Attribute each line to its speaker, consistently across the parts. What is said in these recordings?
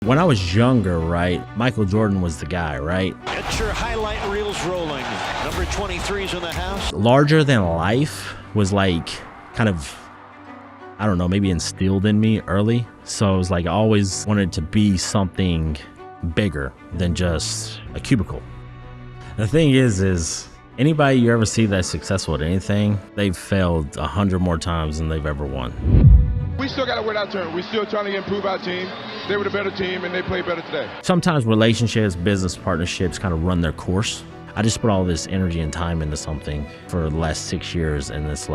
Speaker 1: When I was younger, right, Michael Jordan was the guy, right?
Speaker 2: Get your highlight reels rolling. Number 23's in the house.
Speaker 1: Larger than life was like kind of, I don't know, maybe instilled in me early. So it was like I always wanted to be something bigger than just a cubicle. The thing is anybody you ever see that's successful at anything, they've failed 100 more times than they've ever won.
Speaker 3: We still got to win our turn. We're still trying to improve our team. They were the better team, and they played better today. Sometimes
Speaker 1: Relationships, business partnerships kind of run their course. I just put all this energy and time into something for the last 6 years, and it's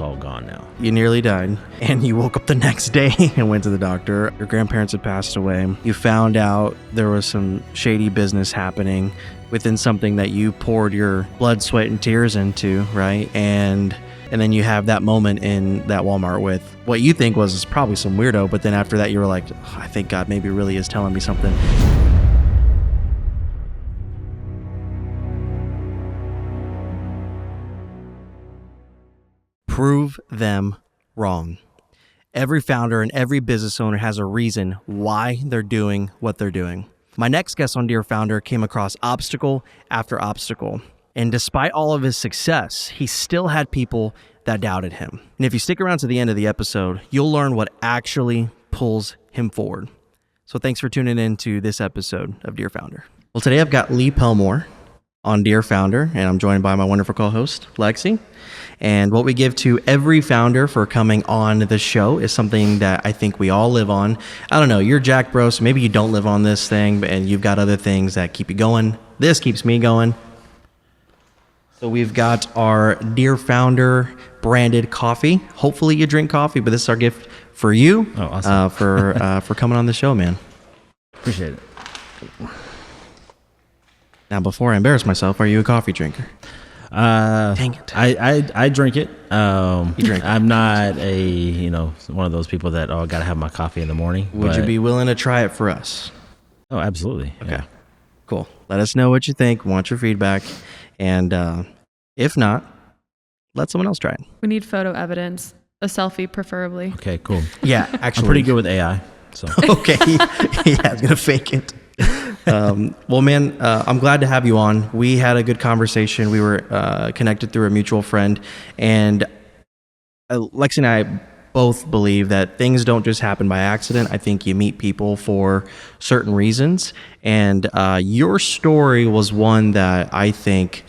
Speaker 1: all gone now.
Speaker 4: You nearly died, and you woke up the next day and went to the doctor. Your grandparents had passed away. You found out there was some shady business happening within something that you poured your blood, sweat, and tears into, right? And then you have that moment in that Walmart with what you think was probably some weirdo, but then after that you were like, oh, I think God maybe really is telling me something. Prove them wrong. Every founder and every business owner has a reason why they're doing what they're doing. My next guest on Dear Founder came across obstacle after obstacle. And despite all of his success, he still had people that doubted him. And if you stick around to the end of the episode, you'll learn what actually pulls him forward. So thanks for tuning in to this episode of Dear Founder. Well, today I've got Lee Pelmore on Dear Founder, and I'm joined by my wonderful co-host, Lexi. And what we give to every founder for coming on the show is something that I think we all live on. I don't know, you're Jack Bro, so maybe you don't live on this thing, and you've got other things that keep you going. This keeps me going. So we've got our Dear Founder branded coffee. Hopefully you drink coffee, but this is our gift for you.
Speaker 1: Oh, awesome.
Speaker 4: For coming on the show, man.
Speaker 1: Appreciate it.
Speaker 4: Now, before I embarrass myself, are you a coffee drinker? Dang it.
Speaker 1: I drink it.
Speaker 4: You drink it.
Speaker 1: I'm not one of those people that, I got to have my coffee in the morning.
Speaker 4: Would you be willing to try it for us?
Speaker 1: Oh, absolutely.
Speaker 4: Okay.
Speaker 1: Yeah.
Speaker 4: Cool. Let us know what you think. We want your feedback. And if not, let someone else try it.
Speaker 5: We need photo evidence, a selfie preferably.
Speaker 1: Okay, cool.
Speaker 4: Yeah, actually.
Speaker 1: I'm pretty good with AI. So
Speaker 4: okay. Yeah, I was going to fake it. Well, man, I'm glad to have you on. We had a good conversation. We were connected through a mutual friend. And Lexi and I both believe that things don't just happen by accident. I think you meet people for certain reasons. And your story was one that I think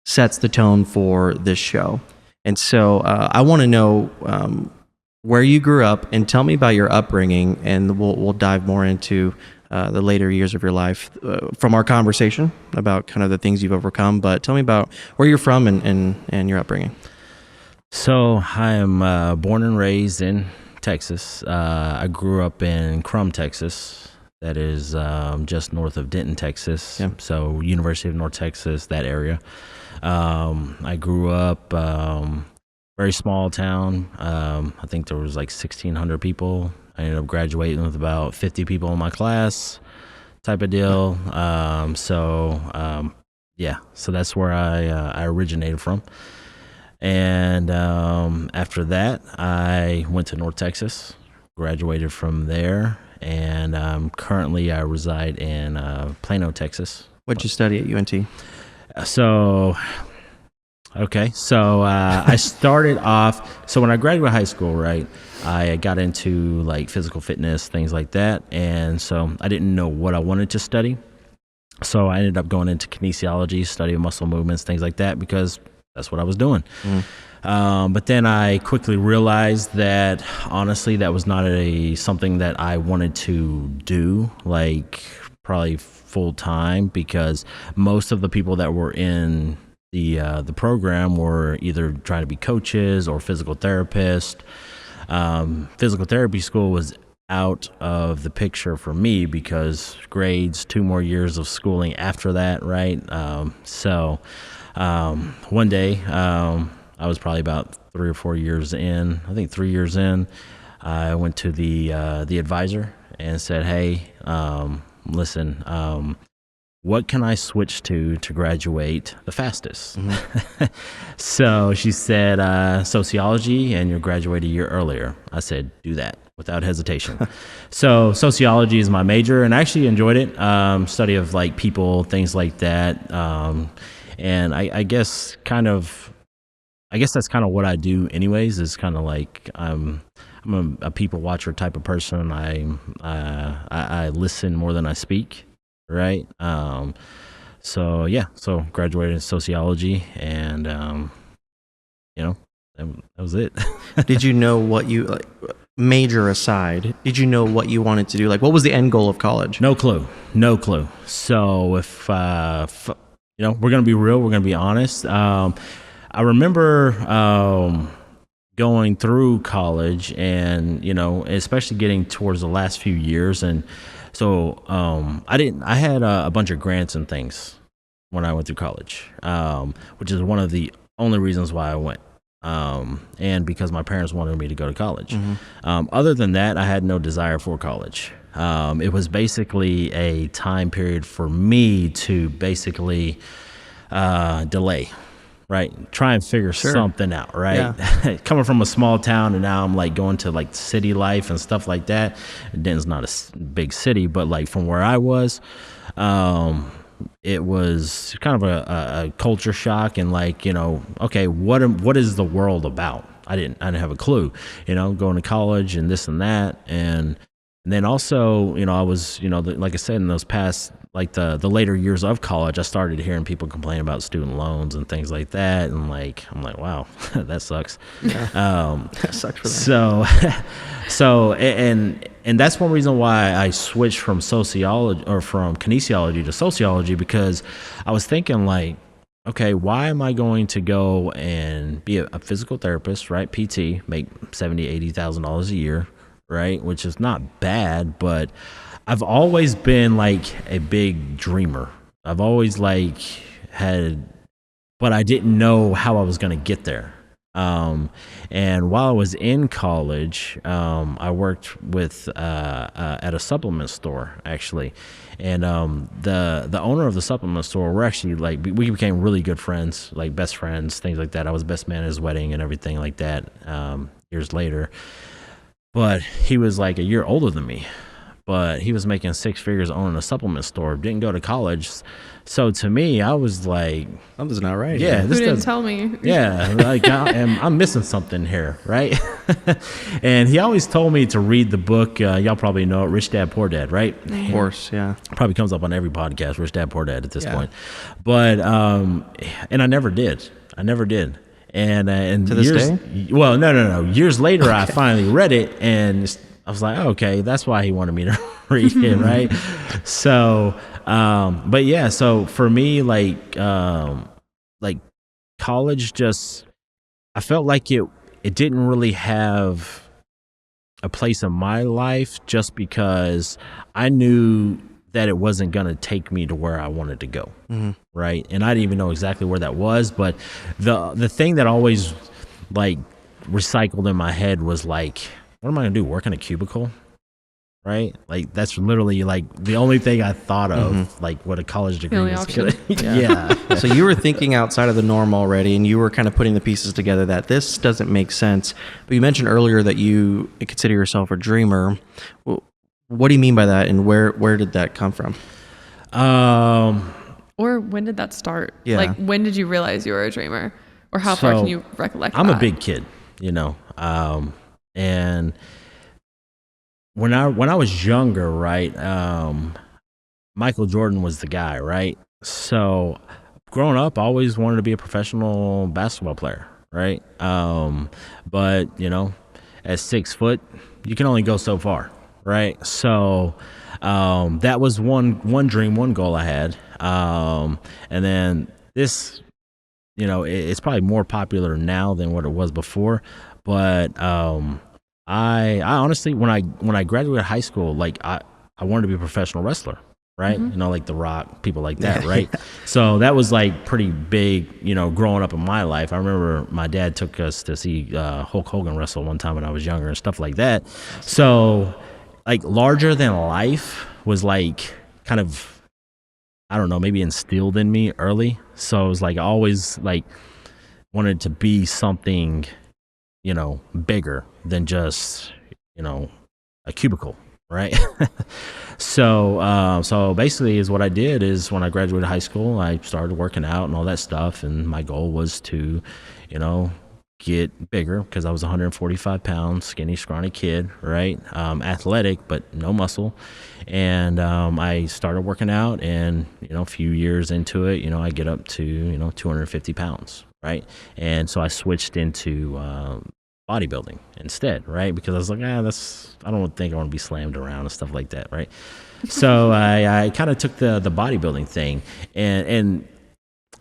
Speaker 4: sets the tone for this show. And so I want to know where you grew up, and tell me about your upbringing, and we'll dive more into the later years of your life from our conversation about kind of the things you've overcome. But tell me about where you're from and your upbringing.
Speaker 1: So I am born and raised in Texas. I grew up in Crum, Texas. That is just north of Denton, Texas.
Speaker 4: Yeah.
Speaker 1: So University of North Texas, that area. I grew up very small town. I think there was like 1,600 people. I ended up graduating with about 50 people in my class, type of deal. So that's where I originated from. And after that, I went to North Texas, graduated from there, and currently I reside in Plano, Texas.
Speaker 4: What'd you study at UNT?
Speaker 1: So I started off, so when I graduated high school, right, I got into like physical fitness, things like that. And so I didn't know what I wanted to study. So I ended up going into kinesiology, studying muscle movements, things like that, because that's what I was doing. But then I quickly realized that honestly, that was not something that I wanted to do, like probably full time, because most of the people that were in the program were either trying to be coaches or physical therapists. Physical therapy school was out of the picture for me because grades, 2 more years of schooling after that, right? So one day, I was probably about 3 or 4 years in. I think 3 years in, I went to the advisor and said, "Hey, listen, what can I switch to graduate the fastest?" Mm-hmm. So she said, sociology, and you'll graduate a year earlier. I said, do that. without hesitation. So sociology is my major, and I actually enjoyed it. Study of like people, things like that. And I guess that's kind of what I do anyways, is kind of like I'm a people watcher type of person. I listen more than I speak, right? So graduated in sociology, and that was it.
Speaker 4: Did you know what you, like, major aside, did you know what you wanted to do? Like, what was the end goal of college?
Speaker 1: No clue. So if we're gonna be real, we're gonna be honest. I remember going through college, and especially getting towards the last few years, and so I had a bunch of grants and things when I went through college, which is one of the only reasons why I went, and because my parents wanted me to go to college. Other than that, I had no desire for college. It was basically a time period for me to basically delay, right? Try and figure something out, right? Yeah. Coming from a small town, and now I'm like going to like city life and stuff like that. Denton's not a big city, but like from where I was, it was kind of a culture shock, and like, okay, what is the world about? I didn't have a clue, going to college and this and that. And then also, I was, like I said, in those past, like the later years of college, I started hearing people complain about student loans and things like that. And like, I'm like, wow, that sucks.
Speaker 4: Yeah. That sucks for them.
Speaker 1: And that's one reason why I switched from sociology, or from kinesiology to sociology, because I was thinking like, okay, why am I going to go and be a physical therapist, right? PT, make $70,000, $80,000 a year, right? Which is not bad, but I've always been like a big dreamer. I've always like but I didn't know how I was going to get there. And while I was in college, I worked with at a supplement store, actually, and the owner of the supplement store, we're actually like, we became really good friends, like best friends, things like that. I was best man at his wedding and everything like that, years later. But he was like a year older than me, but he was making six figures owning a supplement store, didn't go to college. So to me, I was like,
Speaker 4: something's not right.
Speaker 1: Yeah,
Speaker 5: Who didn't tell me?
Speaker 1: Yeah, like I'm missing something here, right? And he always told me to read the book. Y'all probably know it, Rich Dad Poor Dad, right?
Speaker 4: Of course, yeah.
Speaker 1: Probably comes up on every podcast, Rich Dad Poor Dad at this point. But and I never did. And
Speaker 4: to this day?
Speaker 1: Well, no. Years later, I finally read it, and I was like, oh, okay, that's why he wanted me to read it, right? So, but yeah, so for me, like college, just, I felt like it didn't really have a place in my life, just because I knew that it wasn't going to take me to where I wanted to go, right? And I didn't even know exactly where that was, but the thing that always like recycled in my head was like, what am I going to do, work in a cubicle, right? Like, that's literally like the only thing I thought of, like what a college degree was gonna, yeah.
Speaker 4: So you were thinking outside of the norm already, and you were kind of putting the pieces together that this doesn't make sense. But you mentioned earlier that you consider yourself a dreamer. Well, what do you mean by that, and where did that come from?
Speaker 5: Or when did that start?
Speaker 4: Yeah.
Speaker 5: Like, when did you realize you were a dreamer? Or how far can you recollect
Speaker 1: I'm
Speaker 5: that?
Speaker 1: a big kid, and when I was younger, right, Michael Jordan was the guy, right? So growing up, I always wanted to be a professional basketball player, right? But at 6 foot, you can only go so far, right? So that was one dream, one goal I had. And then this, it's probably more popular now than what it was before. But I honestly, when I graduated high school, like I wanted to be a professional wrestler, right? Like The Rock, people like that, right? So that was like pretty big, growing up in my life. I remember my dad took us to see Hulk Hogan wrestle one time when I was younger and stuff like that. So like larger than life was like kind of, I don't know, maybe instilled in me early. So it was like I always like wanted to be something, bigger than just, a cubicle, right? So basically is what I did is when I graduated high school, I started working out and all that stuff. And my goal was to, get bigger because I was 145 pounds, skinny, scrawny kid, right? Athletic, but no muscle. And I started working out, and, a few years into it, I get up to, 250 pounds, right? And so I switched into bodybuilding instead, right? Because I was like, I don't think I want to be slammed around and stuff like that, right? So I kind of took the bodybuilding thing, and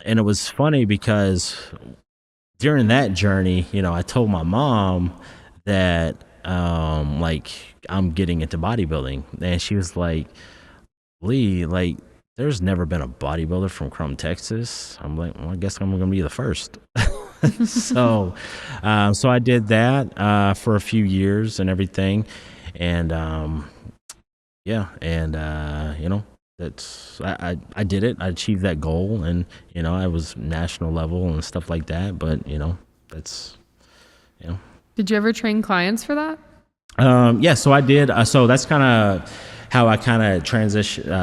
Speaker 1: it was funny because during that journey, I told my mom that I'm getting into bodybuilding, and she was like, Lee, like, there's never been a bodybuilder from Crum, Texas. I'm like, well, I guess I'm gonna be the first. So I did that for a few years and everything, and that's I did it. I achieved that goal, and I was national level and stuff like that. But that's
Speaker 5: Did you ever train clients for that?
Speaker 1: Yeah, so I did. So that's kind of how I kind of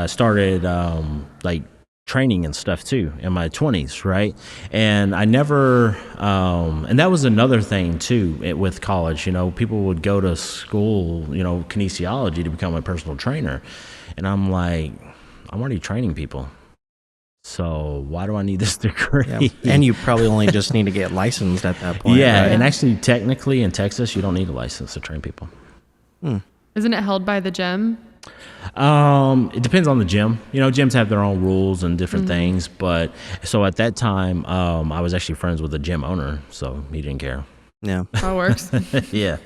Speaker 1: started like training and stuff too in my 20s, right? And I never, and that was another thing too with college. People would go to school, kinesiology to become a personal trainer, and I'm like, I'm already training people, so why do I need this degree?
Speaker 4: Yeah. And you probably only just need to get licensed at that point.
Speaker 1: Yeah,
Speaker 4: right?
Speaker 1: and actually, technically in Texas, you don't need a license to train people.
Speaker 5: Isn't it held by the gym?
Speaker 1: It depends on the gym. Gyms have their own rules and different things. But so at that time, I was actually friends with the gym owner, so he didn't care.
Speaker 4: Yeah.
Speaker 5: How it works.
Speaker 1: Yeah.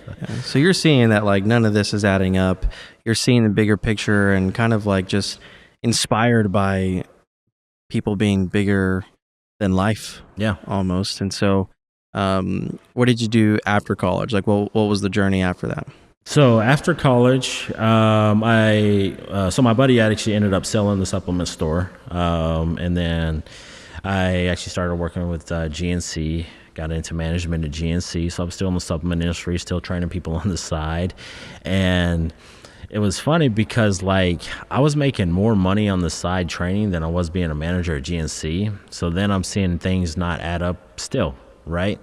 Speaker 4: So you're seeing that like none of this is adding up. You're seeing the bigger picture and kind of like just inspired by people being bigger than life.
Speaker 1: Yeah.
Speaker 4: Almost. And so, what did you do after college? Like, what was the journey after that?
Speaker 1: So after college, so my buddy actually ended up selling the supplement store, and then I actually started working with GNC. Got into management at GNC, so I'm still in the supplement industry, still training people on the side. And it was funny because like I was making more money on the side training than I was being a manager at GNC. So then I'm seeing things not add up still, right?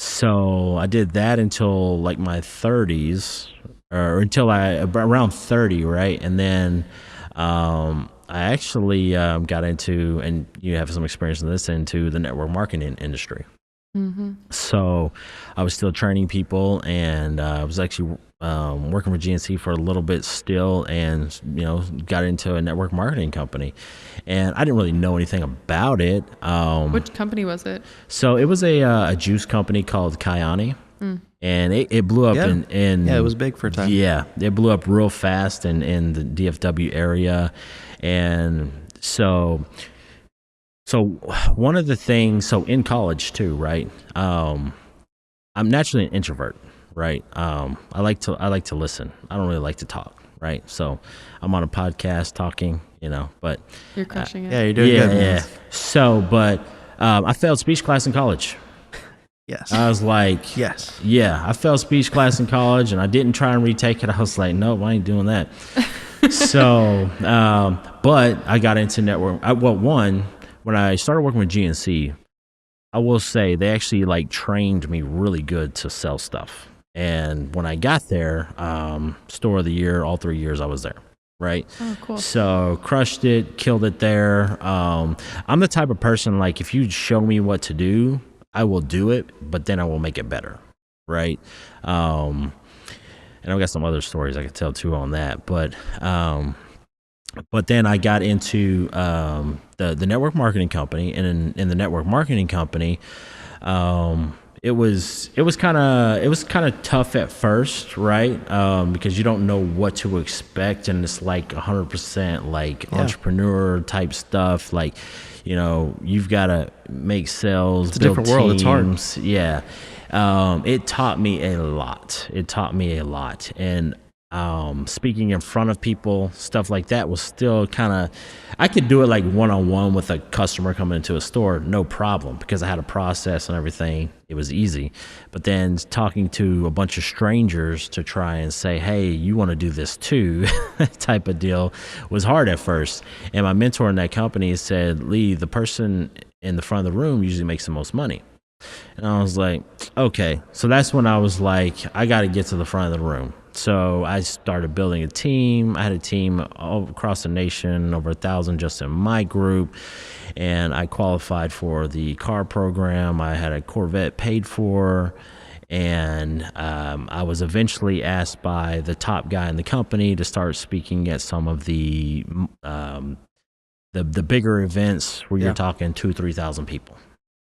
Speaker 1: So I did that until like my 30s, or until around 30, right? And then I actually got into, and you have some experience in this, into the network marketing industry. So I was still training people, and I was actually working for GNC for a little bit still, and got into a network marketing company, and I didn't really know anything about it.
Speaker 5: Which company was it?
Speaker 1: So it was a juice company called Kyani, and it blew up in
Speaker 4: it was big for a time.
Speaker 1: Yeah, it blew up real fast in the DFW area, and so one of the things, so in college too, right? I'm naturally an introvert, right? I like to listen. I don't really like to talk, right? So I'm on a podcast talking, but
Speaker 5: You're crushing it.
Speaker 4: Yeah, you're doing good.
Speaker 1: yeah. So, but I failed speech class in college.
Speaker 4: Yes.
Speaker 1: I was like,
Speaker 4: Yes.
Speaker 1: yeah, I failed speech class in college, and I didn't try and retake it. I was like, nope, I ain't doing that. So, but I got into network. When I started working with GNC, I will say they actually like trained me really good to sell stuff. And when I got there, store of the year, all 3 years I was there. Right.
Speaker 5: Oh, cool.
Speaker 1: So crushed it, killed it there. I'm the type of person, like, if you show me what to do, I will do it, but then I will make it better. Right. And I've got some other stories I could tell too on that. But then I got into the network marketing company, and in the network marketing company, it was kind of tough at first, right? Because you don't know what to expect, and it's like 100% like entrepreneur type stuff. Like, you've got to make sales.
Speaker 4: It's a different world. It's hard.
Speaker 1: Yeah. It taught me a lot. And speaking in front of people, stuff like that was still kind of, I could do it like one-on-one with a customer coming into a store, no problem, because I had a process and everything. It was easy. But then talking to a bunch of strangers to try and say, hey, you want to do this too, type of deal was hard at first. And my mentor in that company said, Lee, the person in the front of the room usually makes the most money. And I was like, okay. So that's when I was like, I got to get to the front of the room. So I started building a team. I had a team all across the nation, over 1,000 just in my group. And I qualified for the car program. I had a Corvette paid for. And I was eventually asked by the top guy in the company to start speaking at some of the bigger events where you're talking 2,000 to 3,000 people.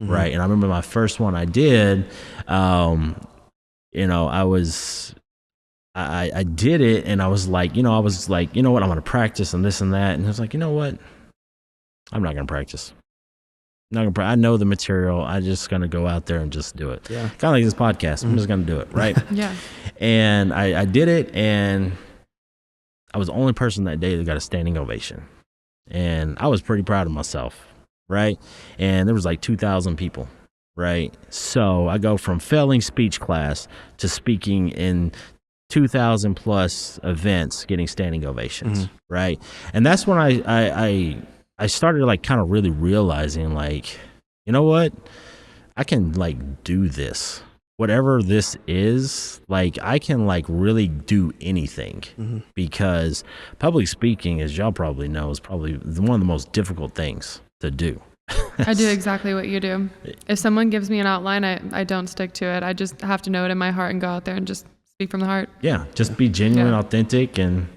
Speaker 1: Mm-hmm. Right. And I remember my first one I did, I did it, and I was like, you know what, I'm going to practice and this and that. And I was like, you know what? I'm not going to practice. I know the material. I'm just going to go out there and just do it. Yeah. Kind of like this podcast. I'm just going to do it. Right.
Speaker 5: Yeah.
Speaker 1: And I did it, and I was the only person that day that got a standing ovation. And I was pretty proud of myself. Right. And there was like 2,000 people. Right. So I go from failing speech class to speaking in 2,000 plus events, getting standing ovations. Mm-hmm. Right. And that's when I started like kind of really realizing, like, you know what, I can like do this, whatever this is, like I can like really do anything. Mm-hmm. Because public speaking, as y'all probably know, is probably one of the most difficult things to do.
Speaker 5: I do exactly what you do. If someone gives me an outline, I don't stick to it. I just have to know it in my heart and go out there and just speak from the heart. Yeah,
Speaker 1: just be genuine, authentic, and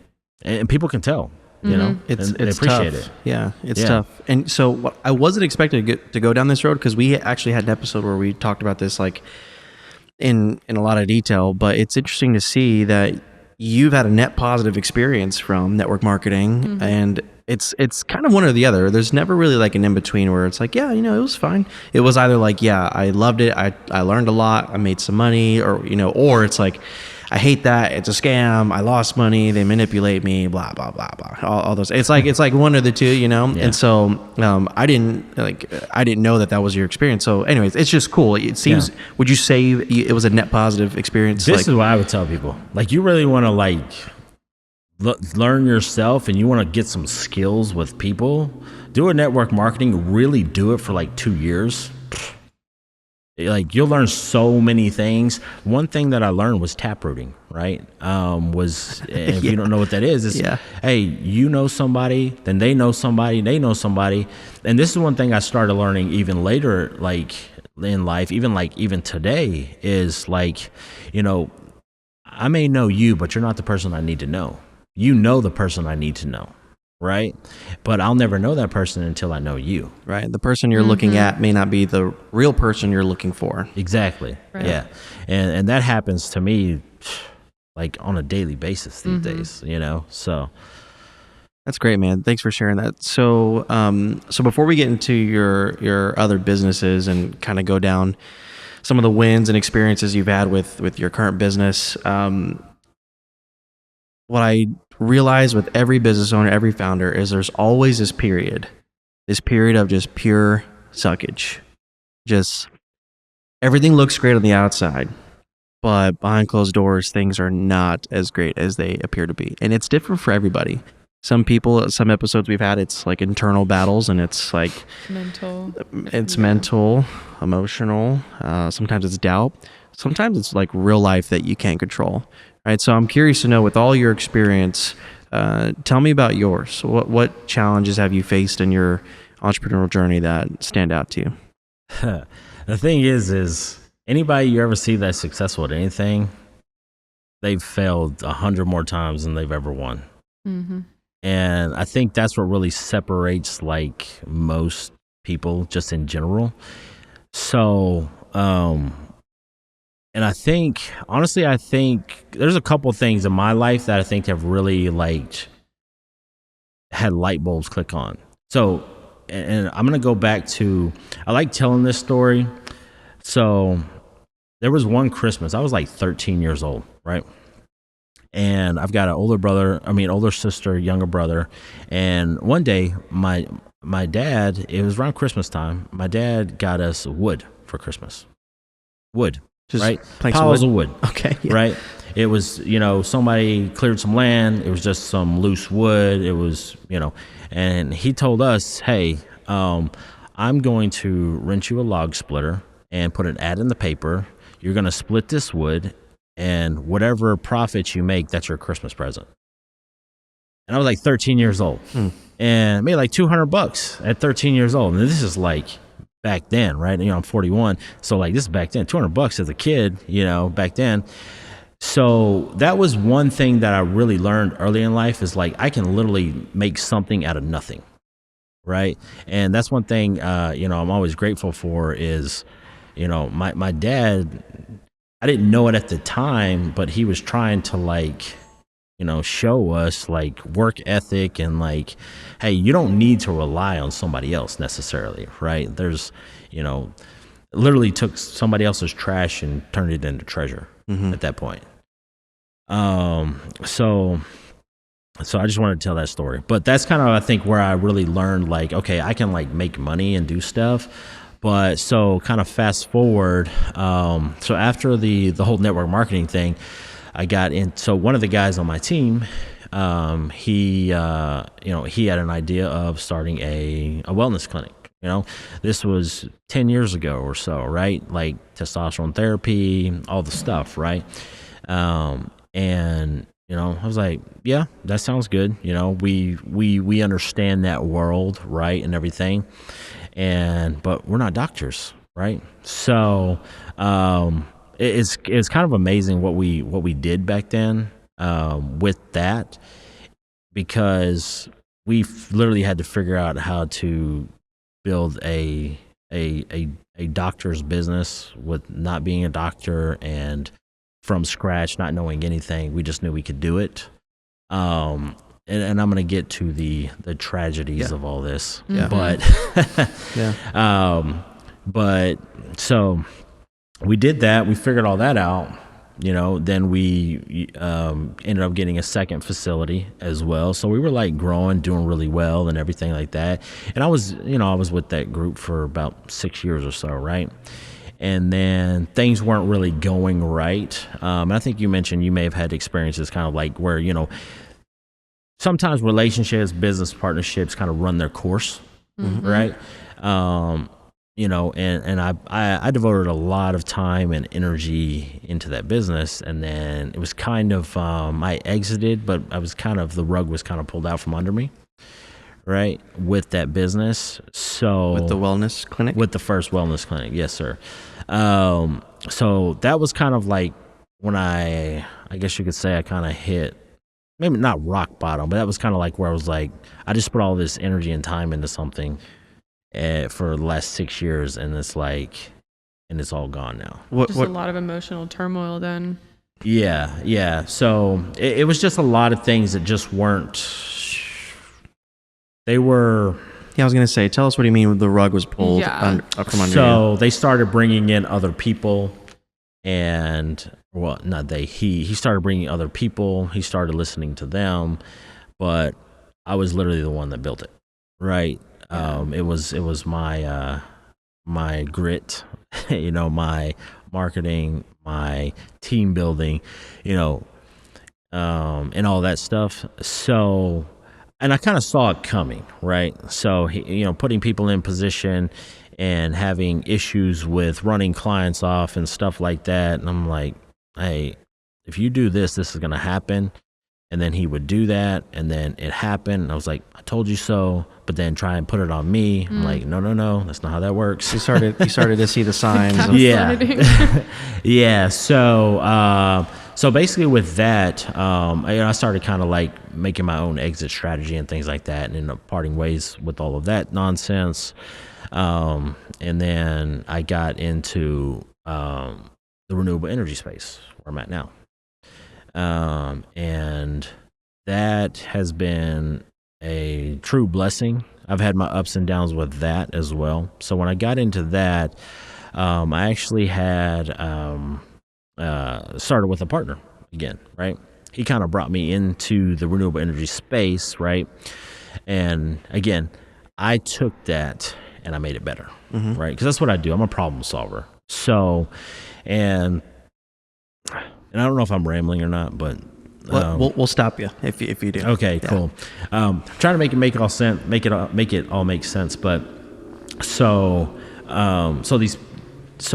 Speaker 1: people can tell. You know,
Speaker 4: it's
Speaker 1: they appreciate
Speaker 4: tough.
Speaker 1: it.
Speaker 4: Yeah, it's tough. And so I wasn't expecting to go down this road, because we actually had an episode where we talked about this like in a lot of detail. But it's interesting to see that you've had a net positive experience from network marketing, and it's kind of one or the other. There's never really like an in between where it's like, yeah, you know, it was fine. It was either like, yeah, I loved it, I learned a lot, I made some money, or you know, or it's like, I hate that, it's a scam, I lost money, they manipulate me, blah blah blah blah, all those. It's like one or the two, you know. Yeah. And so I didn't know that was your experience. So anyways, it's just cool. It seems. Yeah. Would you say it was a net positive experience?
Speaker 1: This is what I would tell people. Like, you really want to like learn yourself, and you want to get some skills with people, do a network marketing, really do it for like 2 years. Like, you'll learn so many things. One thing that I learned was taprooting, right? If you don't know what that is, hey, you know somebody, then they know somebody, and this is one thing I started learning even later, like in life, even today, is like, you know, I may know you, but you're not the person I need to know. You know the person I need to know, right? But I'll never know that person until I know you.
Speaker 4: Right. The person you're looking at may not be the real person you're looking for.
Speaker 1: Exactly. Right. Yeah. And that happens to me like on a daily basis these days, you know? So
Speaker 4: that's great, man. Thanks for sharing that. So, so before we get into your other businesses and kind of go down some of the wins and experiences you've had with your current business, what I realize with every business owner, every founder, is there's always this period of just pure suckage. Just everything looks great on the outside, but behind closed doors, things are not as great as they appear to be. And it's different for everybody. Some people, some episodes we've had, it's like internal battles, and it's like mental, emotional. Sometimes it's doubt. Sometimes it's like real life that you can't control. Right. So I'm curious to know, with all your experience, tell me about yours. What challenges have you faced in your entrepreneurial journey that stand out to you?
Speaker 1: The thing is anybody you ever see that's successful at anything, they've failed 100 more times than they've ever won. Mm-hmm. And I think that's what really separates like most people just in general. So, and I think, honestly, there's a couple things in my life that I think have really like had light bulbs click on. So, and I'm going to go back to, I like telling this story. So there was one Christmas, I was like 13 years old, right? And I've got an older sister, younger brother. And one day, my dad, it was around Christmas time, my dad got us wood for Christmas. Wood,
Speaker 4: Just
Speaker 1: right?
Speaker 4: planks of
Speaker 1: Piles of
Speaker 4: wood?
Speaker 1: wood.
Speaker 4: Okay. Yeah.
Speaker 1: Right? It was, somebody cleared some land. It was just some loose wood. It was, and he told us, hey, I'm going to rent you a log splitter and put an ad in the paper. You're going to split this wood, and whatever profits you make, that's your Christmas present. And I was like 13 years old, and I made like $200 at 13 years old. And this is like back then, right? I'm 41, so like this is back then. $200 as a kid, back then. So that was one thing that I really learned early in life is like I can literally make something out of nothing, right? And that's one thing I'm always grateful for is, my dad. I didn't know it at the time, but he was trying to like, show us like work ethic and like, hey, you don't need to rely on somebody else necessarily, right? There's, literally took somebody else's trash and turned it into treasure at that point. So I just wanted to tell that story, but that's kind of, I think, where I really learned like, okay, I can like make money and do stuff. But so kind of fast forward, so after the whole network marketing thing, I got in. So one of the guys on my team, he had an idea of starting a wellness clinic. This was 10 years ago or so, right? Like testosterone therapy, all the stuff, right? And I was like, yeah, that sounds good. We understand that world, right, and everything. But we're not doctors, right? So it's kind of amazing what we did back then with that, because we literally had to figure out how to build a doctor's business with not being a doctor and from scratch, not knowing anything. We just knew we could do it. And I'm going to get to the tragedies of all this. Yeah. But, but so we did that. We figured all that out, then we ended up getting a second facility as well. So we were like growing, doing really well and everything like that. And I was with that group for about 6 years or so. Right. And then things weren't really going right. And I think you mentioned you may have had experiences kind of like where, sometimes relationships, business partnerships kind of run their course, right? And I devoted a lot of time and energy into that business, and then it was kind of I exited, but the rug was kind of pulled out from under me, right? With that business, so
Speaker 4: with the wellness clinic,
Speaker 1: with the first wellness clinic, yes, sir. So that was kind of like when I guess you could say I kind of hit. Maybe not rock bottom, but that was kind of like where I was like, I just put all this energy and time into something for the last 6 years, and it's all gone now.
Speaker 5: Just a lot of emotional turmoil then.
Speaker 1: Yeah. So it was just a lot of things that just weren't. They were.
Speaker 4: Yeah, I was gonna say, tell us what you mean with the rug was pulled up from under you.
Speaker 1: So they started bringing in other people, and. Well, not they. He started bringing other people. He started listening to them, but I was literally the one that built it, right? It was my my grit, my marketing, my team building, and all that stuff. So, and I kind of saw it coming, right? So, putting people in position and having issues with running clients off and stuff like that, and I'm like, hey, if you do this is going to happen. And then he would do that, and then it happened. And I was like, I told you so. But then try and put it on me. I'm like, no, that's not how that works.
Speaker 4: You started to see the signs.
Speaker 1: Yeah. So basically with that, I started kind of like making my own exit strategy and things like that, and ended up parting ways with all of that nonsense. And then I got into the renewable energy space where I'm at now. And that has been a true blessing. I've had my ups and downs with that as well. So when I got into that, I actually had started with a partner again, right? he kind of brought me into the renewable energy space, right? And again, I took that and I made it better, right? Because that's what I do. I'm a problem solver. So, and I don't know if I'm rambling or not, but
Speaker 4: we'll stop you if you do.
Speaker 1: Okay,
Speaker 4: Yeah.
Speaker 1: cool. Trying to make it all sense, make it all make sense. But so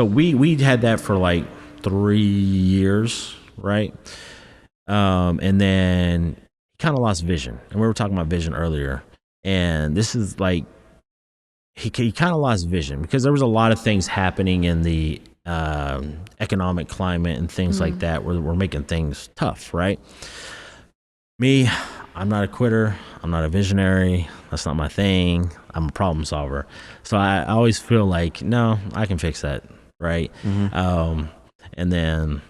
Speaker 1: we had that for like 3 years, right? And then he kind of lost vision, and we were talking about vision earlier. And this is like he kind of lost vision because there was a lot of things happening in the economic climate and things like that where we're making things tough, right? Me, I'm not a quitter. I'm not a visionary. That's not my thing. I'm a problem solver. So I always feel like, no, I can fix that, right? And then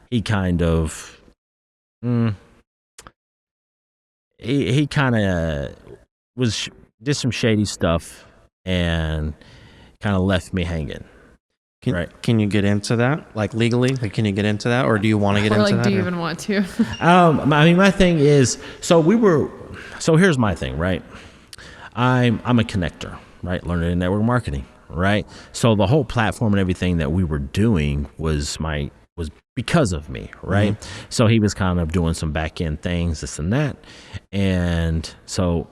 Speaker 1: he kind of, he kind of did some shady stuff and kind of left me hanging.
Speaker 4: Can you get into that, like legally? Like, can you get into that, or do you want to get into that?
Speaker 5: Do you even want to?
Speaker 1: I mean, my thing is, so here's my thing, right? I'm a connector, right? Learning in network marketing, right? So the whole platform and everything that we were doing was because of me, right? So he was kind of doing some back end things, this and that, and so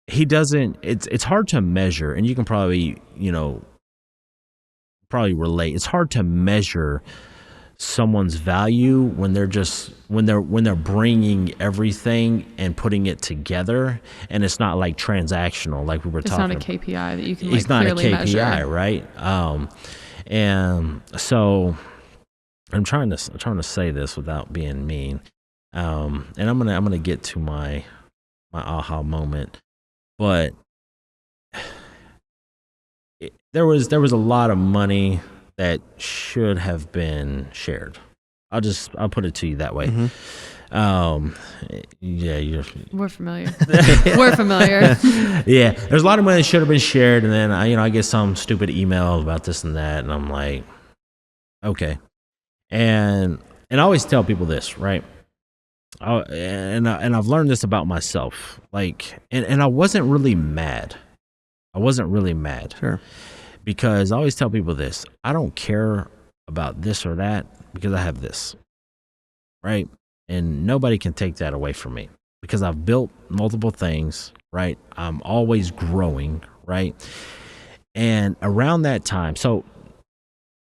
Speaker 1: he doesn't. It's hard to measure, and you can probably relate. It's hard to measure someone's value when they're bringing everything and putting it together, and it's not like transactional, like we were talking.
Speaker 5: It's not a KPI that you can.
Speaker 1: It's not a
Speaker 5: clearly
Speaker 1: KPI,
Speaker 5: measure.
Speaker 1: right? And so I'm trying to say this without being mean, and I'm gonna get to my aha moment, but there was a lot of money that should have been shared. I'll put it to you that way. Yeah,
Speaker 5: We're familiar. We're familiar.
Speaker 1: yeah. There's a lot of money that should have been shared, and then I get some stupid email about this and that, and I'm like, okay. And I always tell people this, right? And I've learned this about myself, like, and I wasn't really mad.
Speaker 4: Sure.
Speaker 1: Because I always tell people this: I don't care about this or that because I have this, right? And nobody can take that away from me because I've built multiple things, right? I'm always growing, right? And around that time, so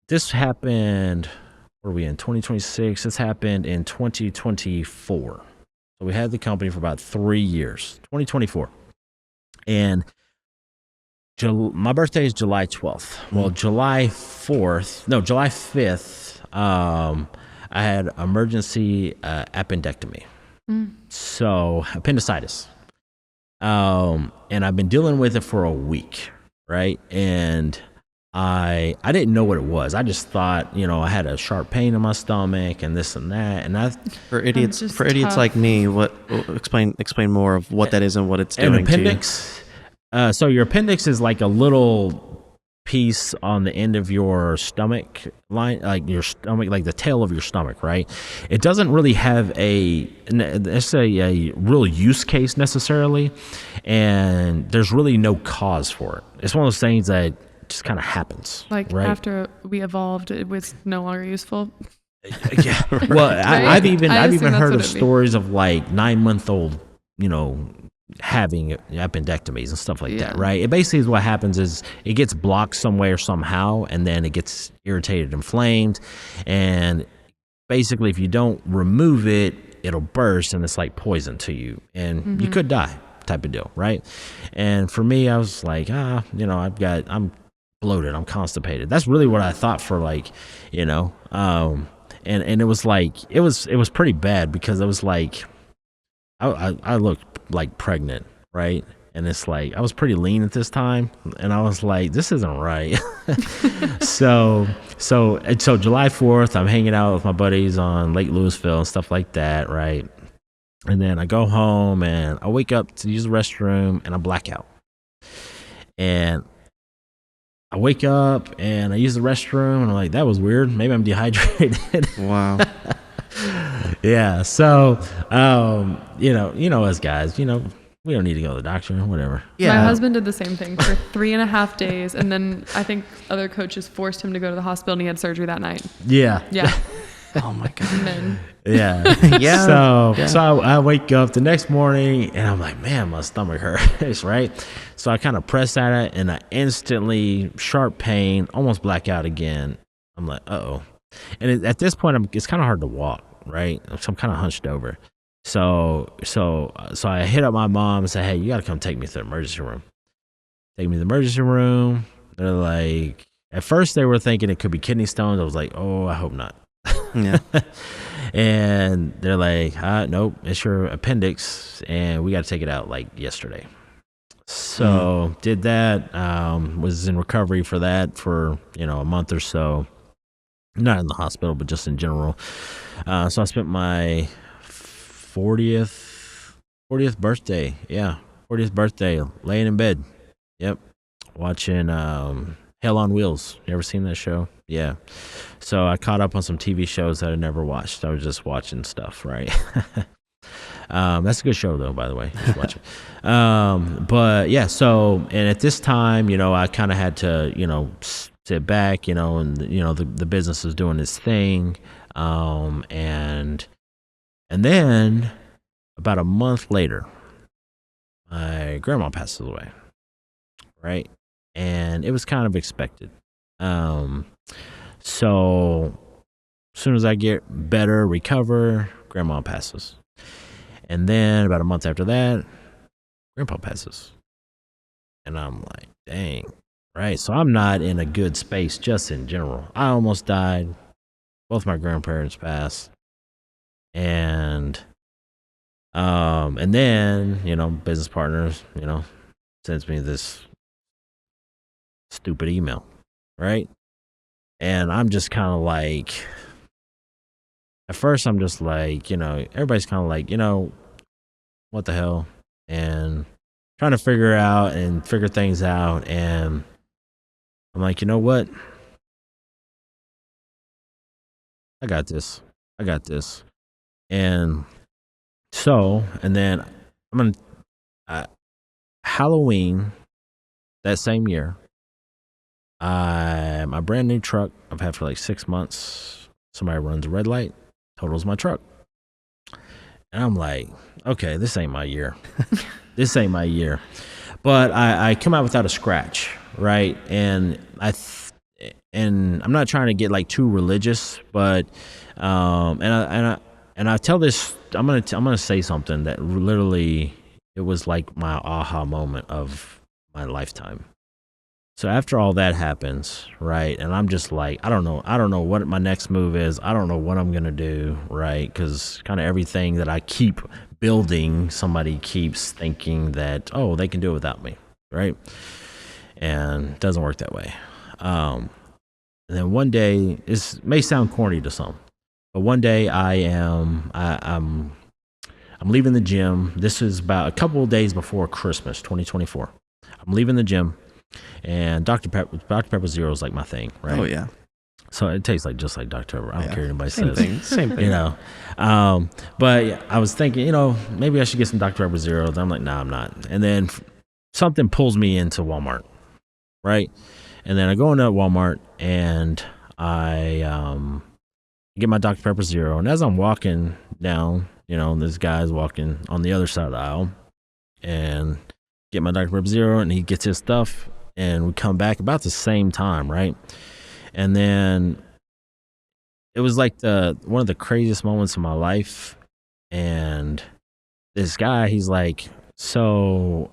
Speaker 1: this happened, what are we in, 2026? This happened in 2024. So we had the company for about 3 years, 2024. And my birthday is July 12th. Well, July 5th, I had emergency appendectomy. So appendicitis. And I've been dealing with it for a week, right? And I didn't know what it was. I just thought, I had a sharp pain in my stomach and this and that. And
Speaker 4: for idiots like me, explain more of what that is and what it's doing.
Speaker 1: An appendix. So your appendix is like a little piece on the end of your stomach line, like your stomach, like the tail of your stomach, right? It doesn't really have a real use case necessarily, and there's really no cause for it. It's one of those things that just kind of happens.
Speaker 5: Like,
Speaker 1: right?
Speaker 5: After we evolved, it was no longer useful.
Speaker 1: Yeah. Well,
Speaker 5: Right?
Speaker 1: I've even
Speaker 5: that's
Speaker 1: heard
Speaker 5: what
Speaker 1: of
Speaker 5: it means.
Speaker 1: stories of like 9-month-old, having appendectomies and stuff like that, right? It basically is what happens is it gets blocked some way or somehow, and then it gets irritated, inflamed, and basically if you don't remove it, it'll burst and it's like poison to you, and you could die, type of deal, right? And for me, I was like, I'm bloated, I'm constipated. That's really what I thought for like, and it was like it was pretty bad because it was like I looked like pregnant, right? And it's like I was pretty lean at this time, and I was like, this isn't right. so July 4th, I'm hanging out with my buddies on Lake Louisville and stuff like that, right? And then I go home and I wake up to use the restroom and I black out. And I wake up and I use the restroom and I'm like, that was weird. Maybe I'm dehydrated.
Speaker 4: Wow.
Speaker 1: Yeah. So, you know, us guys, you know, we don't need to go to the doctor or whatever.
Speaker 4: Yeah.
Speaker 5: My husband did the same thing for 3.5 days. And then I think other coaches forced him to go to the hospital and he had surgery that night.
Speaker 1: Yeah.
Speaker 5: Yeah.
Speaker 4: Oh my God.
Speaker 5: And then
Speaker 1: Yeah.
Speaker 4: Yeah.
Speaker 1: So I wake up the next morning and I'm like, man, my stomach hurts, right? So I kind of press at it and I instantly, sharp pain, almost black out again. I'm like, uh-oh. And at this point, it's kind of hard to walk, right? So I'm kind of hunched over. So I hit up my mom and said, hey, you got to come take me to the emergency room. Take me to the emergency room. They're like, at first they were thinking it could be kidney stones. I was like, oh, I hope not.
Speaker 4: Yeah.
Speaker 1: And they're like, nope, it's your appendix and we got to take it out like yesterday. So did that, was in recovery for that for, you know, a month or so. Not in the hospital, but just in general. So I spent my 40th birthday. Yeah. 40th birthday laying in bed. Yep. Watching Hell on Wheels. You ever seen that show? Yeah. So I caught up on some TV shows that I never watched. I was just watching stuff, right? That's a good show though, by the way. Just watch it. But yeah, so, and at this time, you know, I kind of had to, you know, sit back, you know, and, you know, the business is doing its thing. And then about a month later, my grandma passes away, right? And it was kind of expected. So as soon as I get better, recover, grandma passes. And then about a month after that, grandpa passes. And I'm like, dang, right? So I'm not in a good space just in general. I almost died. Both my grandparents passed. And then, you know, business partners, you know, sends me this stupid email, right? And I'm just kind of like, at first I'm just like, you know, everybody's kind of like, you know, what the hell? And trying to figure things out. And I'm like, you know what? I got this. And so, and then Halloween that same year, my brand new truck I've had for like 6 months, somebody runs a red light, totals my truck. And I'm like, okay, this ain't my year. This ain't my year. But I come out without a scratch, right? And I'm not trying to get like too religious, but and I tell this, I'm gonna say something that literally it was like my aha moment of my lifetime. So after all that happens, right, and I'm just like, I don't know what my next move is. I don't know what I'm gonna do, right? Because kind of everything that I keep building, somebody keeps thinking that, oh, they can do it without me, right? And it doesn't work that way. And then one day, it may sound corny to some, but one day I'm leaving the gym. This is about a couple of days before Christmas, 2024. I'm leaving the gym. And Dr. Pepper Zero is like my thing, right? Oh yeah. So it tastes like just like Dr. Pepper. I don't care what anybody says.
Speaker 4: Same thing.
Speaker 1: You know. But yeah, I was thinking, you know, maybe I should get some Dr. Pepper Zero. I'm like, nah, I'm not. And then something pulls me into Walmart, right? And then I go into Walmart and I get my Dr. Pepper Zero. And as I'm walking down, you know, this guy's walking on the other side of the aisle and get my Dr. Pepper Zero, and he gets his stuff. And we come back about the same time, right? And then it was like one of the craziest moments of my life. And this guy, he's like, so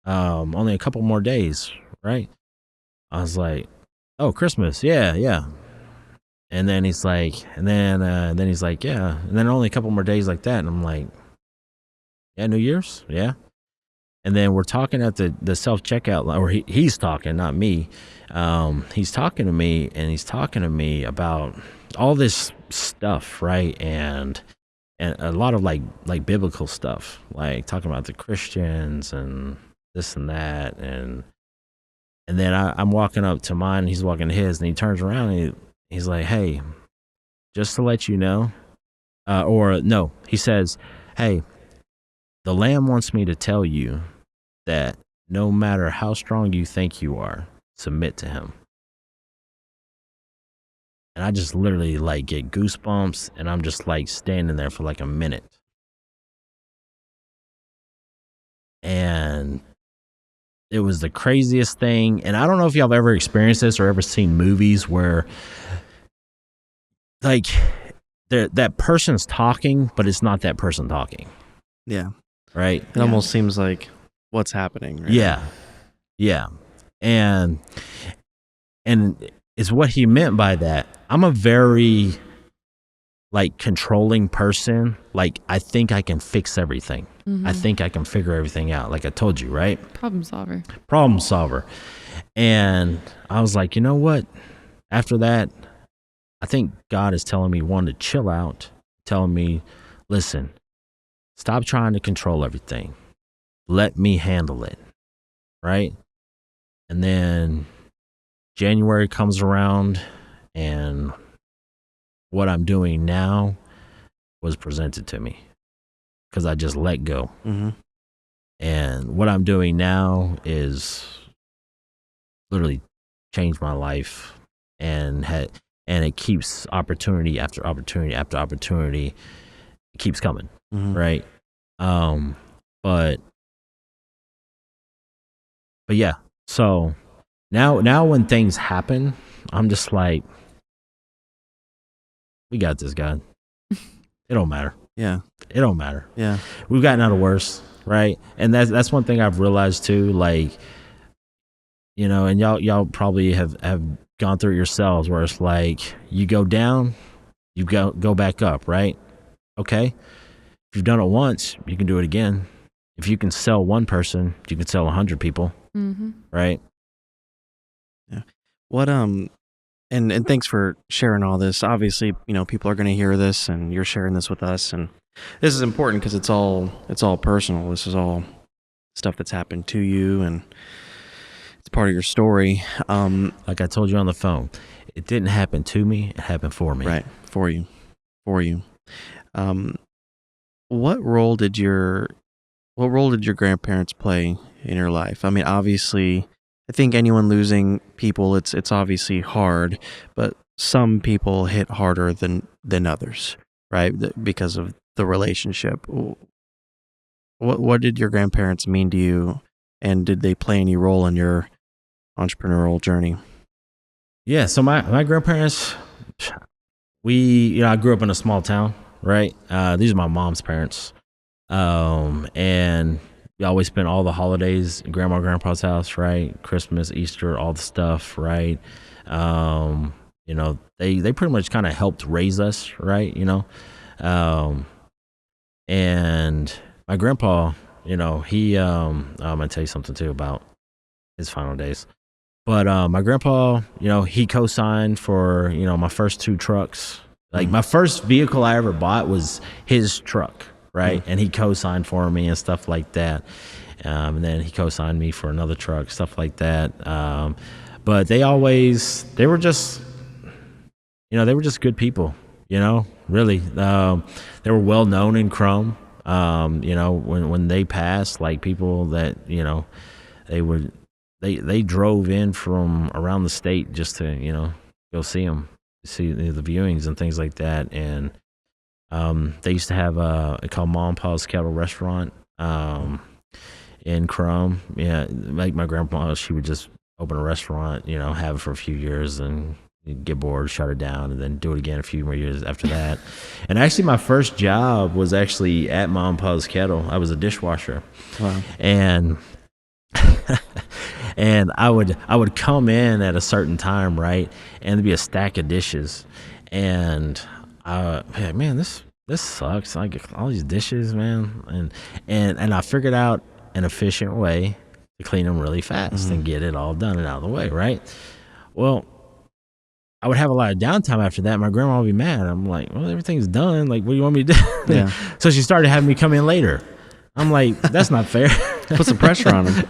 Speaker 1: only a couple more days, right? I was like, oh, Christmas, yeah. And then he's like, yeah. And then only a couple more days like that. And I'm like, yeah, New Year's, yeah. And then we're talking at the self-checkout, or he's talking, not me. He's talking to me, and he's talking to me about all this stuff, right? And a lot of like biblical stuff, like talking about the Christians and this and that. And then I'm walking up to mine, and he's walking to his, and he turns around, and he's like, hey, just to let you know, or no, he says, hey, the Lamb wants me to tell you that no matter how strong you think you are, submit to him. And I just literally like get goosebumps, and I'm just like standing there for like a minute. And it was the craziest thing. And I don't know if y'all have ever experienced this or ever seen movies where like that person's talking, but it's not that person talking.
Speaker 4: Yeah.
Speaker 1: Right?
Speaker 4: It almost seems like what's happening. Right?
Speaker 1: Yeah. Yeah. And it's what he meant by that. I'm a very like controlling person. Like I think I can fix everything. I think I can figure everything out. Like I told you, right?
Speaker 5: Problem solver. And I was like, you know what? After that, I think God is telling me, one, to chill out, telling me, listen, stop trying to control everything. Let me handle it. Right? And then January comes around, and what I'm doing now was presented to me because I just let go. And what I'm doing now is literally changed my life, and it keeps opportunity after opportunity after opportunity. It keeps coming, right? But yeah. So now when things happen, I'm just like, we got this, God. It don't matter.
Speaker 4: Yeah.
Speaker 1: It don't matter.
Speaker 4: Yeah.
Speaker 1: We've gotten out of worse, right? And that's one thing I've realized too, like, you know, and y'all probably have gone through it yourselves, where it's like you go down, you go back up, right? Okay. If you've done it once, you can do it again. If you can sell one person, you can sell 100 people. Right?
Speaker 4: Yeah. What and thanks for sharing all this. Obviously, you know, people are going to hear this, and you're sharing this with us, and this is important because it's all personal. This is all stuff that's happened to you, and it's part of your story.
Speaker 1: Like I told you on the phone, it didn't happen to me; it happened for me.
Speaker 4: Right, for you. What role did your grandparents play in your life? I mean, obviously, I think anyone losing people, it's obviously hard, but some people hit harder than others, right? Because of the relationship. What did your grandparents mean to you, and did they play any role in your entrepreneurial journey?
Speaker 1: Yeah. So my grandparents, I grew up in a small town, right? These are my mom's parents, and we always spent all the holidays at grandma and grandpa's house, right? Christmas, Easter, all the stuff, right? You know, they pretty much kind of helped raise us, right? You know, and my grandpa, you know, he, I'm gonna tell you something too about his final days. But my grandpa, you know, he co-signed for, you know, my first 2 trucks. Like my first vehicle I ever bought was his truck, right? And he co-signed for me and stuff like that. And then he co-signed me for another truck, stuff like that. But they were just good people, you know, really. They were well known in Crum. You know, when they passed, like people that, you know, they drove in from around the state just to, you know, go see them, see the viewings and things like that. And they used to have a called Mom and Pa's Kettle Restaurant in Crum. Yeah, like my grandpa, she would just open a restaurant, you know, have it for a few years and get bored, shut it down, and then do it again a few more years after that. And actually, my first job was actually at Mom and Pa's Kettle. I was a dishwasher.
Speaker 4: Wow.
Speaker 1: And and I would come in at a certain time, right? And there'd be a stack of dishes, and man, this sucks. I get all these dishes, man, and I figured out an efficient way to clean them really fast and get it all done and out of the way, right? Well, I would have a lot of downtime after that. My grandma would be mad. I'm like, well, everything's done. Like, what do you want me to do?
Speaker 4: Yeah.
Speaker 1: So she started having me come in later. I'm like, that's not fair.
Speaker 4: Put some pressure on them.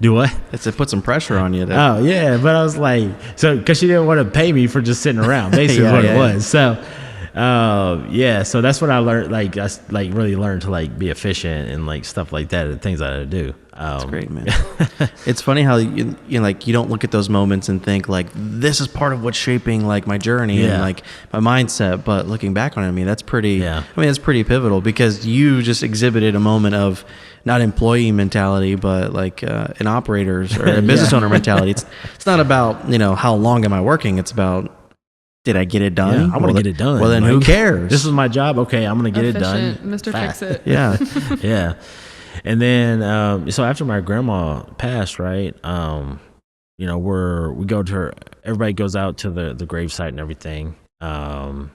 Speaker 1: Do what?
Speaker 4: It's to put some pressure on you.
Speaker 1: Oh, yeah. But I was like, so, because she didn't want to pay me for just sitting around, basically
Speaker 4: Yeah,
Speaker 1: what
Speaker 4: yeah,
Speaker 1: it was. So
Speaker 5: Yeah, so that's what I learned. Like, I really learned to like be efficient and like stuff like that, and things that I do.
Speaker 4: That's great, man. It's funny how you like you don't look at those moments and think like this is part of what's shaping like my journey and like my mindset. But looking back on it, I mean that's pretty. Yeah. I mean that's pretty pivotal because you just exhibited a moment of not employee mentality, but like an operator's or a business owner mentality. It's not about how long am I working. It's about did I get it done?
Speaker 5: Yeah, I want to get it done.
Speaker 4: Well, then
Speaker 5: like,
Speaker 4: who cares?
Speaker 5: This is my job. Okay, I'm going to get
Speaker 6: Efficient,
Speaker 5: it done.
Speaker 6: Mr.
Speaker 5: Fast.
Speaker 6: Fix It.
Speaker 4: Yeah.
Speaker 5: Yeah. And then, so after my grandma passed, right, we go to her, everybody goes out to the gravesite and everything, and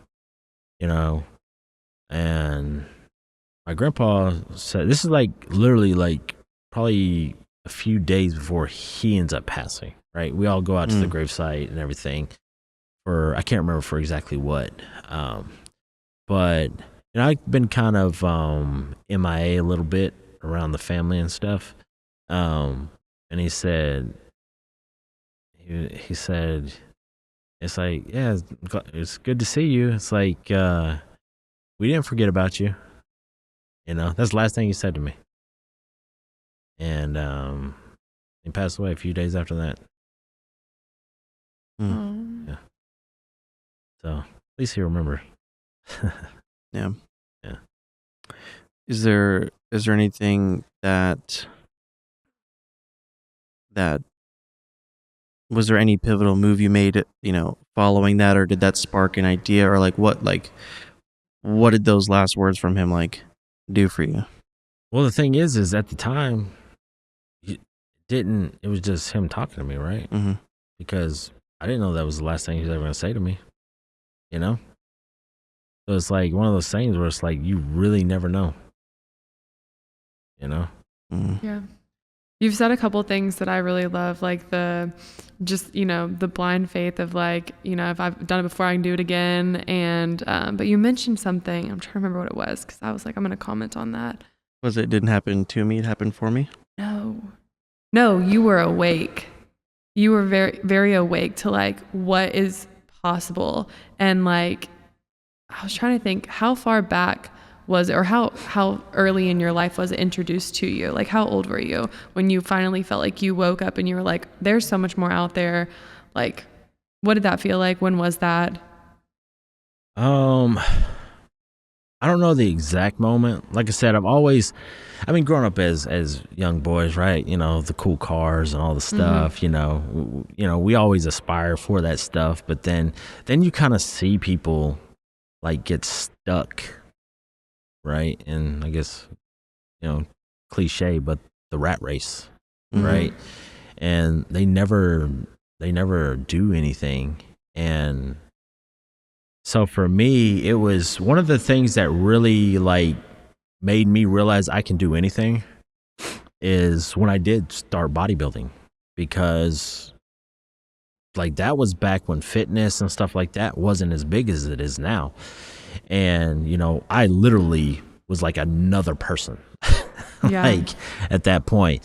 Speaker 5: my grandpa said, this is like literally like probably a few days before he ends up passing, right? We all go out to the gravesite and everything. I can't remember for exactly what, but I've been kind of MIA a little bit around the family and stuff. And he said, it's like, yeah, it's good to see you. It's like we didn't forget about you. That's the last thing he said to me. And he passed away a few days after that. Yeah. So at least he remembered.
Speaker 4: Yeah.
Speaker 5: Yeah.
Speaker 4: Is there anything that was there any pivotal move you made, following that, or did that spark an idea, or what did those last words from him do for you?
Speaker 5: Well, the thing is at the time, it was just him talking to me, right?
Speaker 4: Mm-hmm.
Speaker 5: Because I didn't know that was the last thing he was ever going to say to me, So it's like one of those things where it's like, you really never know,
Speaker 4: Mm-hmm.
Speaker 6: Yeah. You've said a couple things that I really love, like the blind faith of if I've done it before, I can do it again. And, but you mentioned something, I'm trying to remember what it was, because I was like, I'm going to comment on that.
Speaker 4: Was it didn't happen to me, it happened for me?
Speaker 6: No, you were awake. You were very, very awake to what is possible. And I was trying to think, how far back was it, or how early in your life was it introduced to you? How old were you when you finally felt like you woke up and you were like, there's so much more out there? What did that feel like? When was that?
Speaker 5: I don't know the exact moment. Like I said, growing up as young boys, right? The cool cars and all the stuff, we always aspire for that stuff. But then you kind of see people get stuck, right? And I guess, cliche, but the rat race, right? And they never do anything. And so for me, it was one of the things that really made me realize I can do anything is when I did start bodybuilding, because that was back when fitness and stuff like that wasn't as big as it is now. And, I literally was like another person, at that point.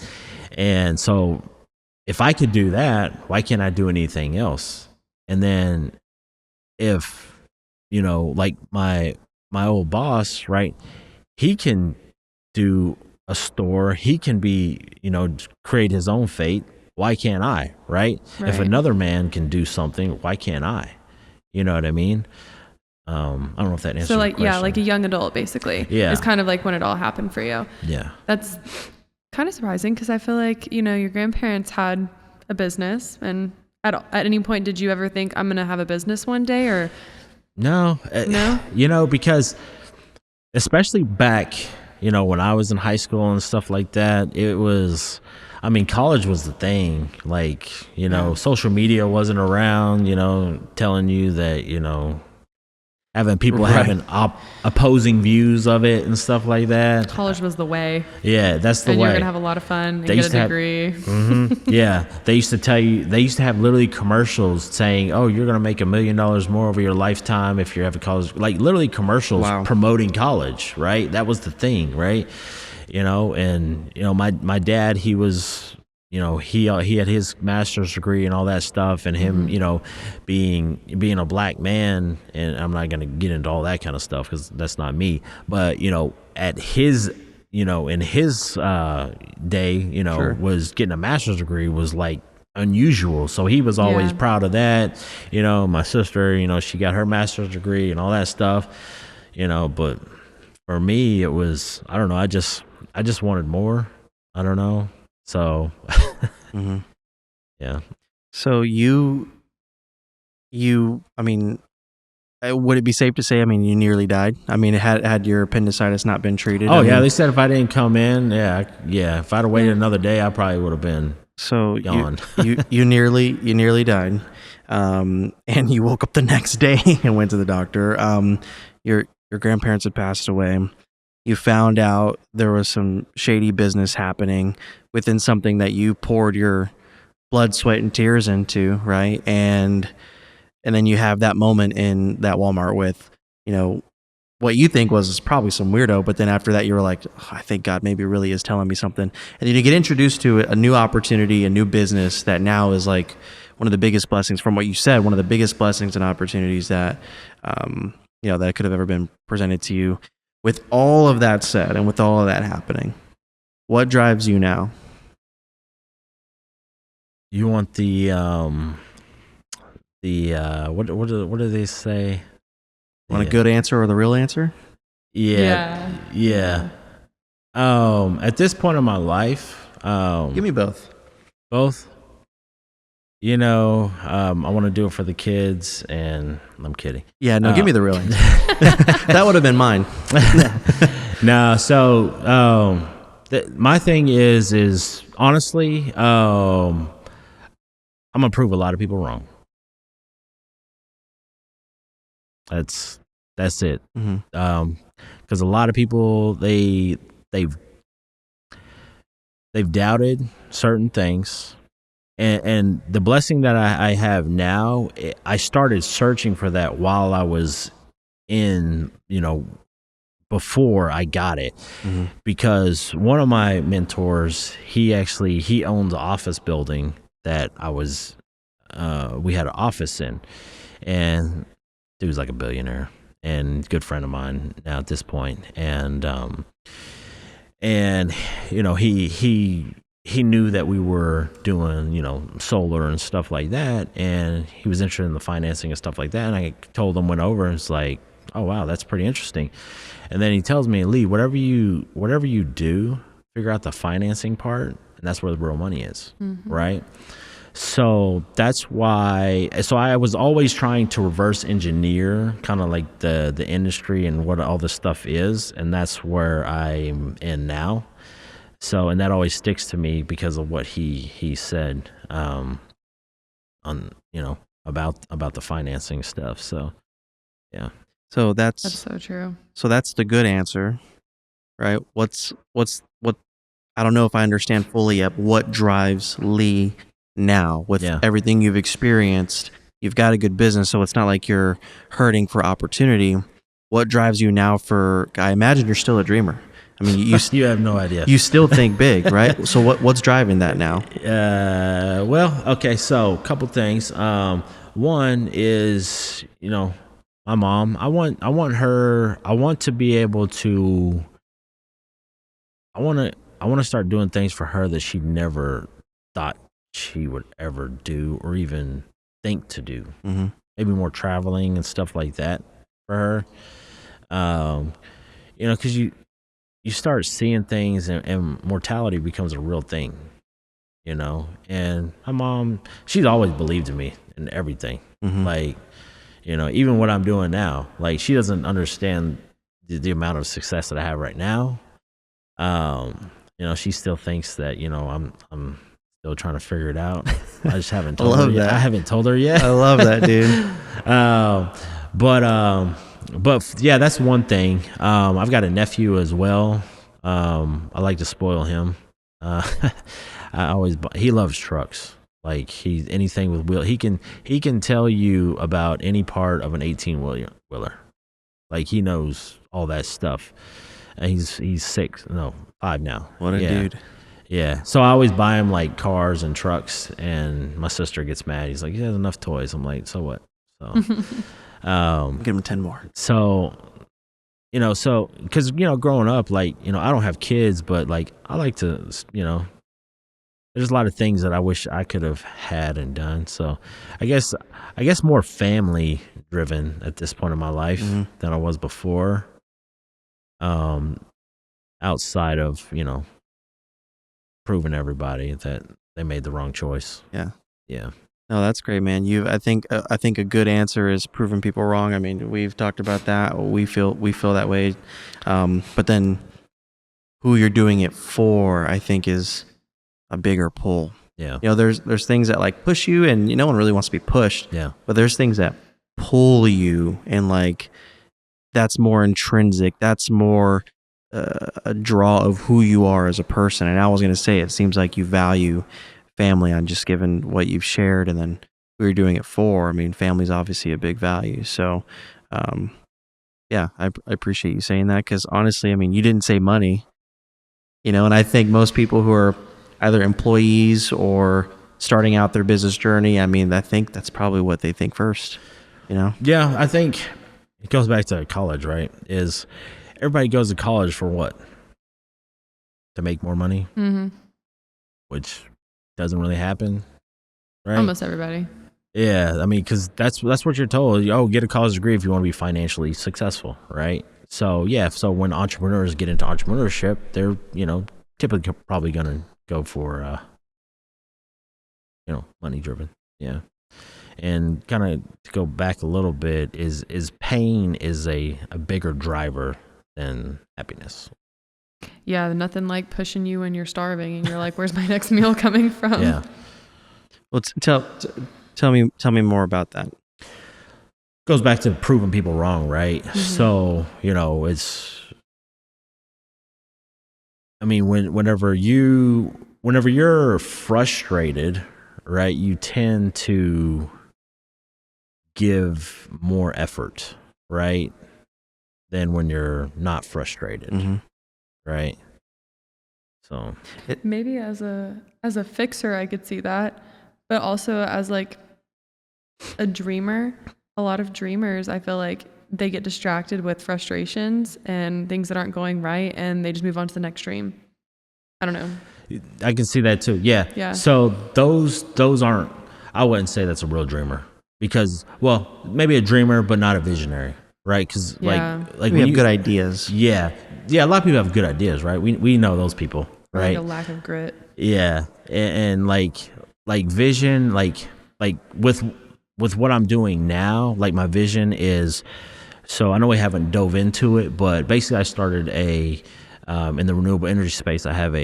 Speaker 5: And so if I could do that, why can't I do anything else? And then if, my old boss, right, he can do a store, he can be, create his own fate. Why can't I, right? If another man can do something, why can't I? You know what I mean? I don't know if that answers your question.
Speaker 6: Yeah, like a young adult, basically. Yeah. It's kind of when it all happened for you.
Speaker 5: Yeah.
Speaker 6: That's kind of surprising, because I feel like, your grandparents had a business, and at any point, did you ever think, I'm going to have a business one day, or?
Speaker 5: No. Because especially back, when I was in high school and stuff like that, it was, college was the thing. Social media wasn't around, telling you that, having people having opposing views of it and stuff like that.
Speaker 6: College was the way.
Speaker 5: Yeah, that's the way.
Speaker 6: And you're going to have a lot of fun and get a degree.
Speaker 5: Yeah. They used to have literally commercials saying, oh, you're going to make $1 million more over your lifetime if you're having college. Literally commercials promoting college, right? That was the thing, right? And, my dad, he was he had his master's degree and all that stuff, and him, being a black man, and I'm not gonna get into all that kind of stuff because that's not me. But at his, in his day,
Speaker 4: Sure.
Speaker 5: was getting a master's degree was like unusual. So he was always
Speaker 6: Yeah.
Speaker 5: proud of that. My sister, she got her master's degree and all that stuff. But for me, it was, I don't know. I just wanted more. I don't know. So,
Speaker 4: Mm-hmm.
Speaker 5: yeah.
Speaker 4: So I mean, would it be safe to say, you nearly died? Had your appendicitis not been treated?
Speaker 5: Oh, yeah. They said if I didn't come in, if I'd have waited another day, I probably would have been
Speaker 4: So
Speaker 5: gone.
Speaker 4: you nearly died, and you woke up the next day and went to the doctor. Your grandparents had passed away. You found out there was some shady business happening within something that you poured your blood, sweat, and tears into, right? And then you have that moment in that Walmart with, what you think was probably some weirdo, but then after that you were like, oh, I think God maybe really is telling me something. And then you get introduced to a new opportunity, a new business that now is like one of the biggest blessings, from what you said, one of the biggest blessings and opportunities that, that could have ever been presented to you. With all of that said, and with all of that happening, what drives you now?
Speaker 5: You want the what do they say?
Speaker 4: Want a good answer or the real answer?
Speaker 5: Yeah. At this point in my life,
Speaker 4: Give me both.
Speaker 5: both. I want to do it for the kids, and I'm kidding.
Speaker 4: Yeah, no, give me the real answer. That would have been mine.
Speaker 5: No, so my thing is honestly, I'm gonna prove a lot of people wrong. That's it.
Speaker 4: Mm-hmm.
Speaker 5: Because a lot of people they've doubted certain things, and the blessing that I have now, I started searching for that while I was in, before I got it.
Speaker 4: Mm-hmm.
Speaker 5: Because one of my mentors, he owns an office building that we had an office in, and he was like a billionaire and good friend of mine now at this point. And he knew that we were doing, solar and stuff like that. And he was interested in the financing and stuff like that. And I told him, went over, and it's like, oh, wow, that's pretty interesting. And then he tells me, Lee, whatever you do, figure out the financing part. And that's where the real money is. Mm-hmm. Right. So that's why. So I was always trying to reverse engineer kind of like the industry and what all this stuff is, and that's where I'm in now. So, and that always sticks to me because of what he said, on about the financing stuff. So, yeah.
Speaker 4: So
Speaker 6: That's so true.
Speaker 4: So that's the good answer, right? What? I don't know if I understand fully yet. What drives Lee now with everything you've experienced? You've got a good business, so it's not like you're hurting for opportunity. What drives you now I imagine you're still a dreamer. You
Speaker 5: have no idea.
Speaker 4: You still think big, right? So what's driving that now?
Speaker 5: Well, okay, so a couple things. One is, my mom. I want to be able to. I want to start doing things for her that she never thought she would ever do or even think to do.
Speaker 4: Mm-hmm.
Speaker 5: Maybe more traveling and stuff like that for her. Because you start seeing things, and mortality becomes a real thing. And my mom, she's always believed in me in everything.
Speaker 4: Mm-hmm.
Speaker 5: Like, even what I'm doing now, like she doesn't understand the amount of success that I have right now. She still thinks that, I'm still trying to figure it out. I just haven't told her yet. I haven't told her yet.
Speaker 4: I love that, dude.
Speaker 5: But yeah, that's one thing. I've got a nephew as well. I like to spoil him. He loves trucks. Like anything with wheel, he can tell you about any part of an 18-wheeler. Like he knows all that stuff. And he's 5 now.
Speaker 4: What a dude.
Speaker 5: Yeah. So I always buy him like cars and trucks, and my sister gets mad. He's like, he has enough toys. I'm like, so what? So,
Speaker 4: Give him 10 more.
Speaker 5: so, because, growing up, like, I don't have kids, but like, I like to, there's a lot of things that I wish I could have had and done. So I guess more family driven at this point in my life than I was before. Outside of, proving everybody that they made the wrong choice.
Speaker 4: Yeah.
Speaker 5: Yeah.
Speaker 4: No, that's great, man. I think a good answer is proving people wrong. I mean, we've talked about that. We feel that way. But then who you're doing it for, I think, is a bigger pull.
Speaker 5: Yeah.
Speaker 4: There's things that like push you, and no one really wants to be pushed.
Speaker 5: Yeah.
Speaker 4: But there's things that pull you, and like that's more intrinsic. That's more a draw of who you are as a person. And I was going to say, it seems like you value family on just given what you've shared, and then who you're doing it for. I mean, family's obviously a big value. So, yeah, I appreciate you saying that, because honestly, I mean, you didn't say money, and I think most people who are either employees or starting out their business journey, I mean, I think that's probably what they think first,
Speaker 5: Yeah, I think it goes back to college, right? Is everybody goes to college for what? To make more money, which doesn't really happen, right?
Speaker 6: Almost everybody.
Speaker 5: Yeah, I mean, because that's what you're told. Oh, get a college degree if you want to be financially successful, right? So yeah, so when entrepreneurs get into entrepreneurship, they're typically probably gonna go for money driven. Yeah. And kind of to go back a little bit, is pain is a bigger driver than happiness.
Speaker 6: Yeah, nothing like pushing you when you're starving and you're like, where's my next meal coming from?
Speaker 5: Yeah.
Speaker 4: Well, tell me more about that.
Speaker 5: Goes back to proving people wrong, right? So, whenever you're frustrated, right, you tend to give more effort, right, than when you're not frustrated, right? So
Speaker 6: maybe as a fixer, I could see that, but also as like a dreamer, a lot of dreamers, I feel like they get distracted with frustrations and things that aren't going right, and they just move on to the next dream. I don't know.
Speaker 5: I can see that too. Yeah.
Speaker 6: Yeah.
Speaker 5: So those aren't, I wouldn't say that's a real dreamer, because, well, maybe a dreamer, but not a visionary, right? Because like
Speaker 4: we have good ideas.
Speaker 5: Yeah. Yeah. A lot of people have good ideas, right? We know those people, right?
Speaker 6: Like a lack of grit.
Speaker 5: Yeah. And like vision, like with what I'm doing now, like my vision is, so I know we haven't dove into it, but basically I started in the renewable energy space, I have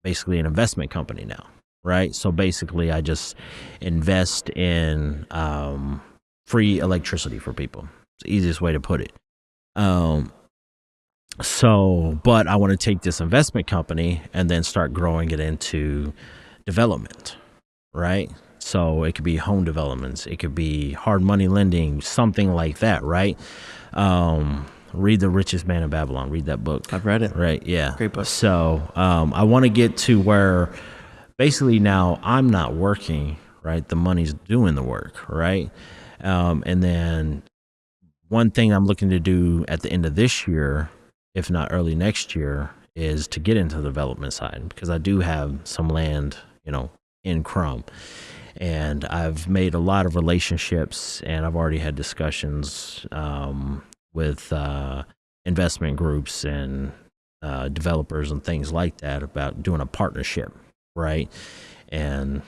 Speaker 5: basically an investment company now, right? So basically I just invest in free electricity for people. It's the easiest way to put it. But I want to take this investment company and then start growing it into development, right? So it could be home developments, it could be hard money lending, something like that, right? Read The Richest Man in Babylon. Read that book.
Speaker 4: I've read it.
Speaker 5: Right, yeah.
Speaker 4: Great book.
Speaker 5: So I want to get to where basically now I'm not working, right? The money's doing the work, right? And then one thing I'm looking to do at the end of this year, if not early next year, is to get into the development side, because I do have some land, in Crum. And I've made a lot of relationships, and I've already had discussions with investment groups and developers and things like that about doing a partnership, right? And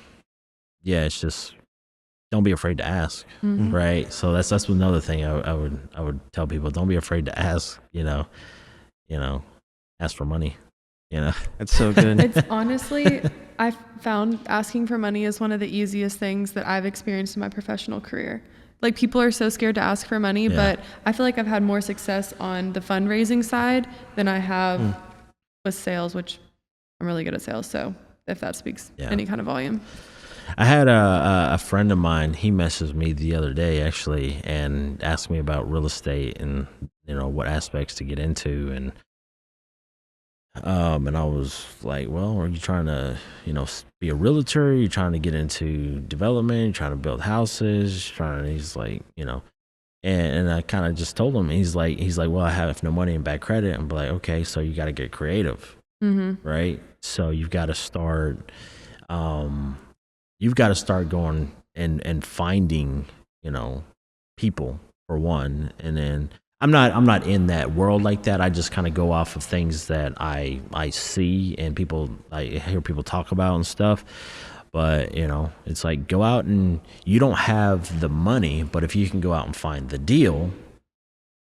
Speaker 5: yeah, it's just, don't be afraid to ask, right? So that's another thing I would tell people: don't be afraid to ask. Ask for money.
Speaker 4: That's so good.
Speaker 6: It's honestly, I found asking for money is one of the easiest things that I've experienced in my professional career. Like, people are so scared to ask for money, but I feel like I've had more success on the fundraising side than I have with sales, which I'm really good at sales. So if that speaks any kind of volume.
Speaker 5: I had a friend of mine, he messaged me the other day actually and asked me about real estate and, what aspects to get into. And And I was like, well, are you trying to, be a realtor? You're trying to get into development, you're trying to build houses, he's like, and I kind of just told him, he's like, well, I have no money and bad credit. I'm like, okay, so you got to get creative, right? So you've got to start going and finding, people for one. And then I'm not in that world like that. I just kind of go off of things that I see and I hear people talk about and stuff. But, it's like, go out and you don't have the money, but if you can go out and find the deal,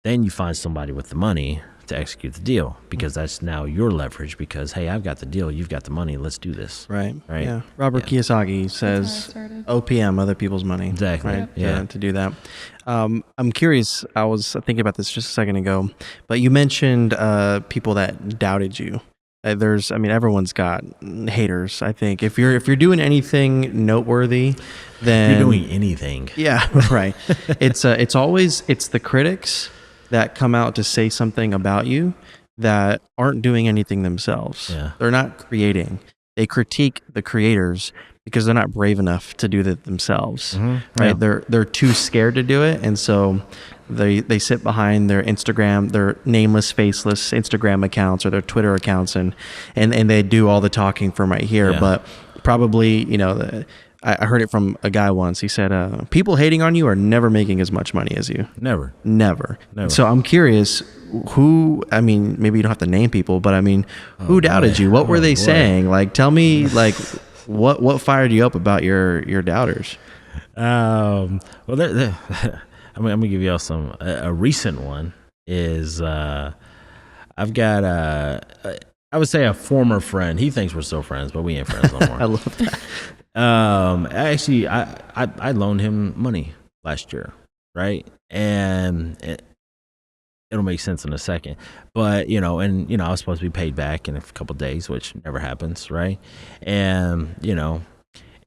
Speaker 5: then you find somebody with the money to execute the deal, because that's now your leverage, because, hey, I've got the deal, you've got the money, let's do this.
Speaker 4: Right. Yeah. Robert Kiyosaki says OPM, other people's money.
Speaker 5: Exactly.
Speaker 4: Right? Yeah. To do that. I'm curious, I was thinking about this just a second ago, but you mentioned people that doubted you. Everyone's got haters. I think if you're doing anything noteworthy, then
Speaker 5: you're doing anything.
Speaker 4: Yeah, right. It's the critics that come out to say something about you that aren't doing anything themselves.
Speaker 5: Yeah.
Speaker 4: They're not creating. They critique the creators because they're not brave enough to do it themselves. Right? Yeah. They're too scared to do it, and so they sit behind their Instagram, their nameless, faceless Instagram accounts or their Twitter accounts, and they do all the talking from right here. Yeah. But probably, I heard it from a guy once. He said, people hating on you are never making as much money as you.
Speaker 5: Never.
Speaker 4: So I'm curious, maybe you don't have to name people, but who doubted you? What were they saying? Like, tell me, like, what fired you up about your doubters?
Speaker 5: Well, I'm gonna give y'all a recent one is I've got I would say a former friend. He thinks we're still friends, but we ain't friends no more.
Speaker 4: I love that.
Speaker 5: Actually, I loaned him money last year, right? And it'll make sense in a second, but I was supposed to be paid back in a couple of days, which never happens, right? And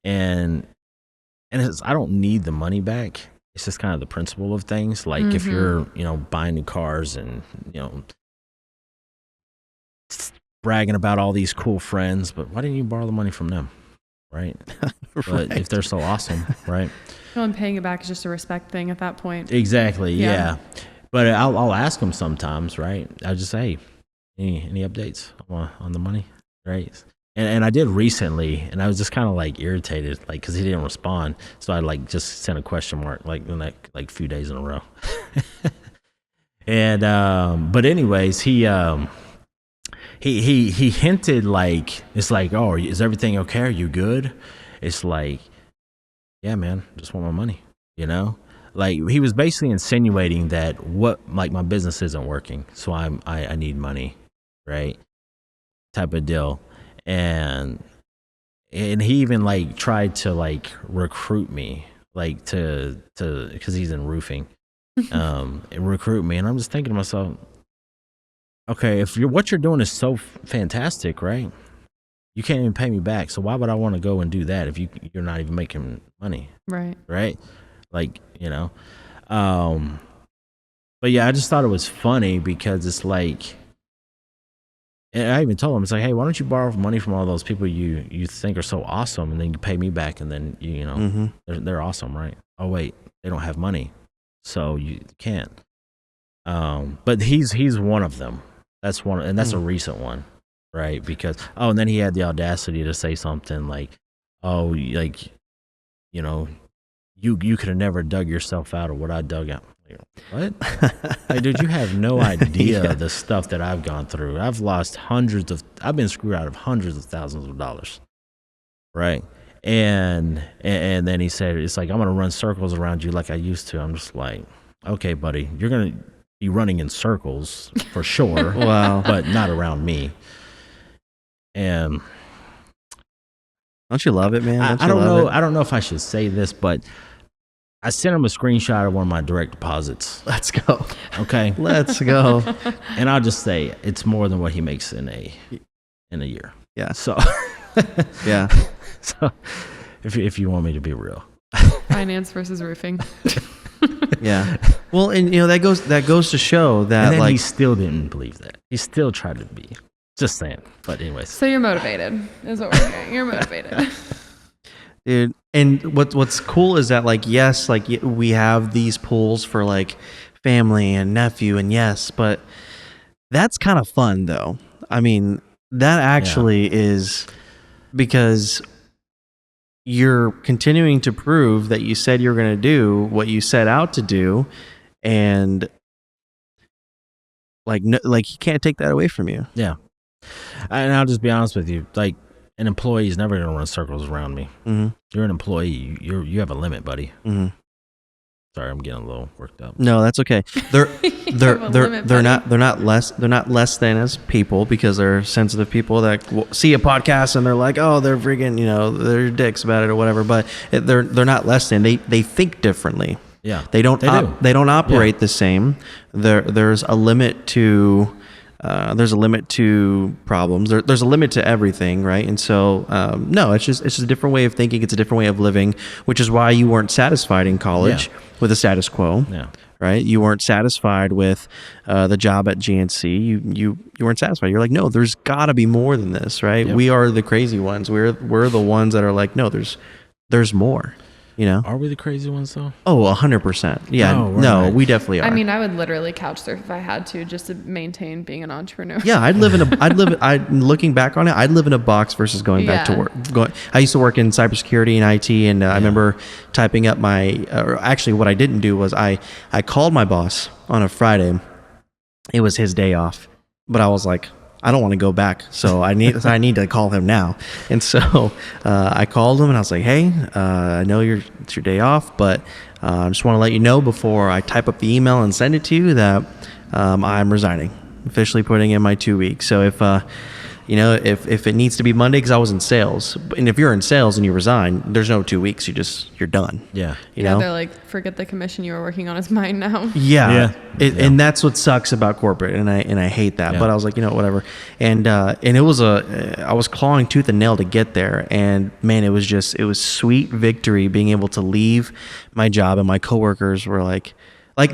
Speaker 5: and it's, I don't need the money back. It's just kind of the principle of things. Like if you're, buying new cars and, bragging about all these cool friends, but why didn't you borrow the money from them? Right. But if they're so awesome, right.
Speaker 6: Well, and paying it back is just a respect thing at that point.
Speaker 5: Exactly. Yeah. But I'll ask them sometimes, right. I'll just say, any updates on the money? Right. And I did recently, and I was just kind of like irritated, like, cause he didn't respond. So I just sent a question mark, like the next, few days in a row. And, but anyways, he hinted like, it's like, oh, is everything okay? Are you good? It's like, yeah, man, just want my money, Like he was basically insinuating that my business isn't working, so I need money, right? Type of deal. And he even tried to recruit me, to because he's in roofing, recruit me. And I'm just thinking to myself, okay, if what you're doing is so fantastic, right? You can't even pay me back. So why would I want to go and do that if you're not even making money?
Speaker 6: Right.
Speaker 5: Right. But yeah, I just thought it was funny because it's like, and I even told him, it's like, hey, why don't you borrow money from all those people you think are so awesome, and then you pay me back, and then they're awesome, right? Oh wait, they don't have money, so you can't. But he's one of them. That's one, and that's a recent one, right? Because and then he had the audacity to say something like, oh, you could have never dug yourself out of what I dug out. What? Like, dude, you have no idea the stuff that I've gone through. I've been screwed out of hundreds of thousands of dollars. Right. And then he said, it's like, I'm going to run circles around you like I used to. I'm just like, okay, buddy, you're going to be running in circles for sure.
Speaker 4: Wow.
Speaker 5: But not around me. And
Speaker 4: don't you love it, man?
Speaker 5: I don't know. I don't know if I should say this, but I sent him a screenshot of one of my direct deposits.
Speaker 4: Let's go.
Speaker 5: Okay.
Speaker 4: Let's go.
Speaker 5: And I'll just say it's more than what he makes in a year.
Speaker 4: Yeah.
Speaker 5: So
Speaker 4: yeah.
Speaker 5: So if you want me to be real.
Speaker 6: Finance versus roofing.
Speaker 4: Yeah. Well, and that goes to show that,
Speaker 5: and then he still didn't believe that. He still tried to be
Speaker 1: Just saying. But anyways.
Speaker 6: So you're motivated, is what we're hearing. You're motivated.
Speaker 4: Dude, and what's cool is that, like, yes, like we have these pools for like family and nephew, and yes, but that's kind of fun though. I mean, that actually is, because you're continuing to prove that you said you're going to do what you set out to do, and like like you can't take that away from you.
Speaker 1: Yeah. And I'll just be honest with you, like, an employee is never going to run circles around me.
Speaker 4: Mm-hmm.
Speaker 1: You're an employee. You have a limit, buddy.
Speaker 4: Mm-hmm.
Speaker 1: Sorry, I'm getting a little worked up.
Speaker 4: No, that's okay. They're not less than as people, because they're sensitive people that see a podcast and they're like, oh, they're freaking, they're dicks about it or whatever. But they're not less than. They think differently.
Speaker 1: Yeah,
Speaker 4: they don't operate the same. There's a limit to. There's a limit to problems. There's a limit to everything, right? And so, no, it's just a different way of thinking. It's a different way of living, which is why you weren't satisfied in college with the status quo, right? You weren't satisfied with the job at GNC. You weren't satisfied. You're like, no, there's got to be more than this, right?
Speaker 1: Yep.
Speaker 4: We are the crazy ones. We're the ones that are like, no, there's more.
Speaker 1: Are we the crazy ones though?
Speaker 4: Oh, 100%. Yeah, no, we definitely are.
Speaker 6: I mean, I would literally couch surf if I had to, just to maintain being an entrepreneur.
Speaker 4: Yeah, looking back on it, I'd live in a box versus going back to work. I used to work in cybersecurity and IT, and I remember typing up actually what I didn't do was I called my boss on a Friday. It was his day off, but I was like, I don't want to go back, so I need to call him now. And so I called him and I was like, hey, I know it's your day off, but I just want to let you know before I type up the email and send it to you that I'm resigning, officially putting in my 2 weeks. So if it needs to be Monday, because I was in sales, and if you're in sales and you resign, there's no 2 weeks. You're done.
Speaker 1: Yeah.
Speaker 4: You know,
Speaker 6: they're like, forget the commission you were working on is mine now.
Speaker 4: Yeah. And that's what sucks about corporate, and I hate that. But I was like, whatever. And it was I was clawing tooth and nail to get there, and man, it was sweet victory being able to leave my job, and my coworkers were like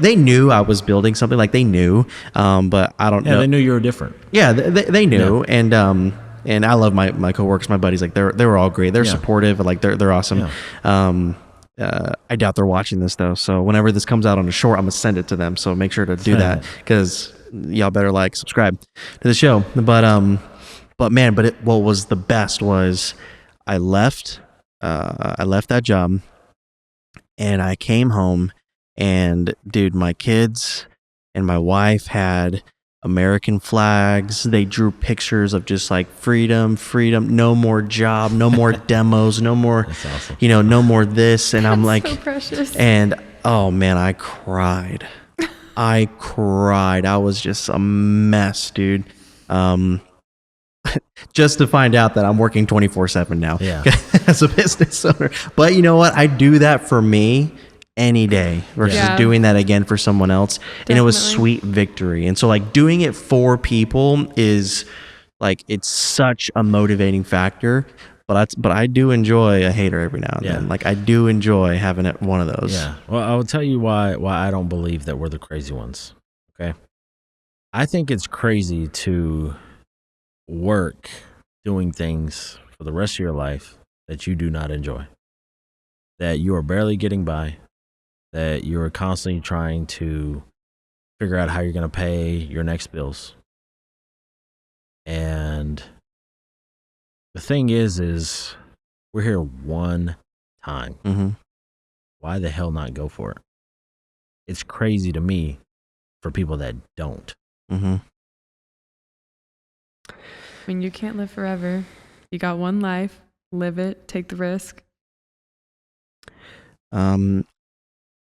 Speaker 4: they knew I was building something, like they knew, but I don't know.
Speaker 1: Yeah, they knew you were different.
Speaker 4: Yeah, they knew, and I love my coworkers, my buddies. Like they were all great. They're supportive. Like they're awesome. Yeah. I doubt they're watching this though. So whenever this comes out on a short, I'm gonna send it to them. So make sure to do that, because y'all better subscribe to the show. But man, what was the best was I left that job, and I came home. And dude, my kids and my wife had American flags. They drew pictures of just like freedom, no more job, no more demos, no more,
Speaker 1: That's awesome.
Speaker 4: No more this. And I'm like,
Speaker 6: so precious.
Speaker 4: And oh man, I cried. I was just a mess, dude. Just to find out that I'm working 24/7 now as a business owner. But you know what? I do that for me any day versus doing that again for someone else. Definitely. And it was sweet victory. And so doing it for people is it's such a motivating factor. But I do enjoy a hater every now and then. I do enjoy having one of those.
Speaker 1: Yeah. Well, I will tell you why I don't believe that we're the crazy ones. Okay. I think it's crazy to work doing things for the rest of your life that you do not enjoy, that you are barely getting by, that you're constantly trying to figure out how you're going to pay your next bills. And the thing is we're here one time.
Speaker 4: Mm-hmm.
Speaker 1: Why the hell not go for it? It's crazy to me for people that don't.
Speaker 4: Mm-hmm.
Speaker 6: I mean, you can't live forever. You got one life. Live it. Take the risk.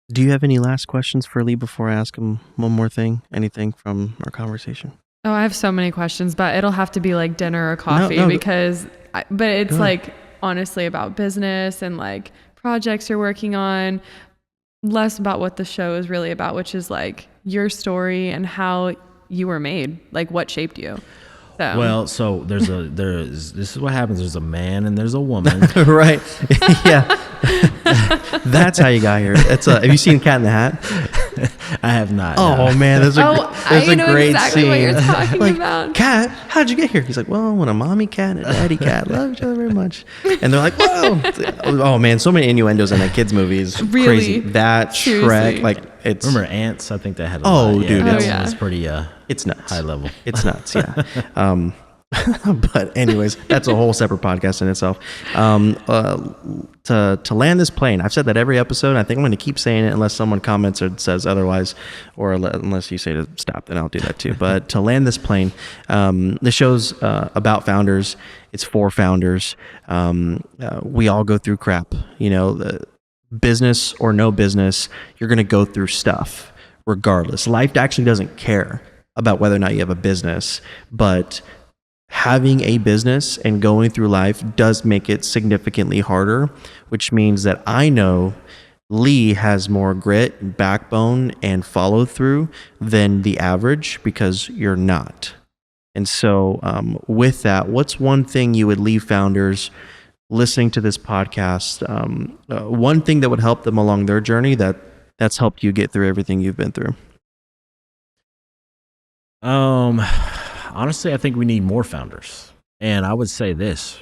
Speaker 4: Do you have any last questions for Lee before I ask him one more thing? Anything from our conversation?
Speaker 6: Oh, I have so many questions, but it'll have to be dinner or coffee because it's honestly about business and projects you're working on, less about what the show is really about, which is your story and how you were made, what shaped you. So.
Speaker 1: Well, so this is what happens. There's a man and there's a woman.
Speaker 4: Right. Yeah. That's how you got here. Have you seen Cat in the Hat?
Speaker 5: I have not.
Speaker 4: Oh
Speaker 5: no.
Speaker 4: man, there's a
Speaker 6: I know
Speaker 4: great
Speaker 6: exactly
Speaker 4: scene.
Speaker 6: what you're talking
Speaker 4: like,
Speaker 6: about.
Speaker 4: Cat, how'd you get here? He's like, well, when a mommy cat and a daddy cat love each other very much, and they're like, whoa. Oh man, so many innuendos in that kids movie is
Speaker 6: Really?
Speaker 4: crazy. That
Speaker 6: Seriously.
Speaker 4: Shrek, like it's.
Speaker 5: Remember Ants? I think they had a
Speaker 4: Oh,
Speaker 5: lot.
Speaker 4: dude,
Speaker 5: that
Speaker 6: yeah.
Speaker 5: one was pretty
Speaker 4: It's nuts.
Speaker 5: high level.
Speaker 4: It's nuts, yeah. But anyways, that's a whole separate podcast in itself. To land this plane, I've said that every episode. I think I'm going to keep saying it unless someone comments or says otherwise, or unless you say to stop, then I'll do that too. But to land this plane, the show's about founders. It's for founders. We all go through crap. You know, the business or no business, you're going to go through stuff regardless. Life actually doesn't care about whether or not you have a business, but having a business and going through life does make it significantly harder, which means that I know Lee has more grit, backbone, and follow through than the average because you're not. And so with that, what's one thing you would leave founders listening to this podcast, one thing that would help them along their journey that's helped you get through everything you've been through?
Speaker 5: Honestly, I think we need more founders. And I would say this.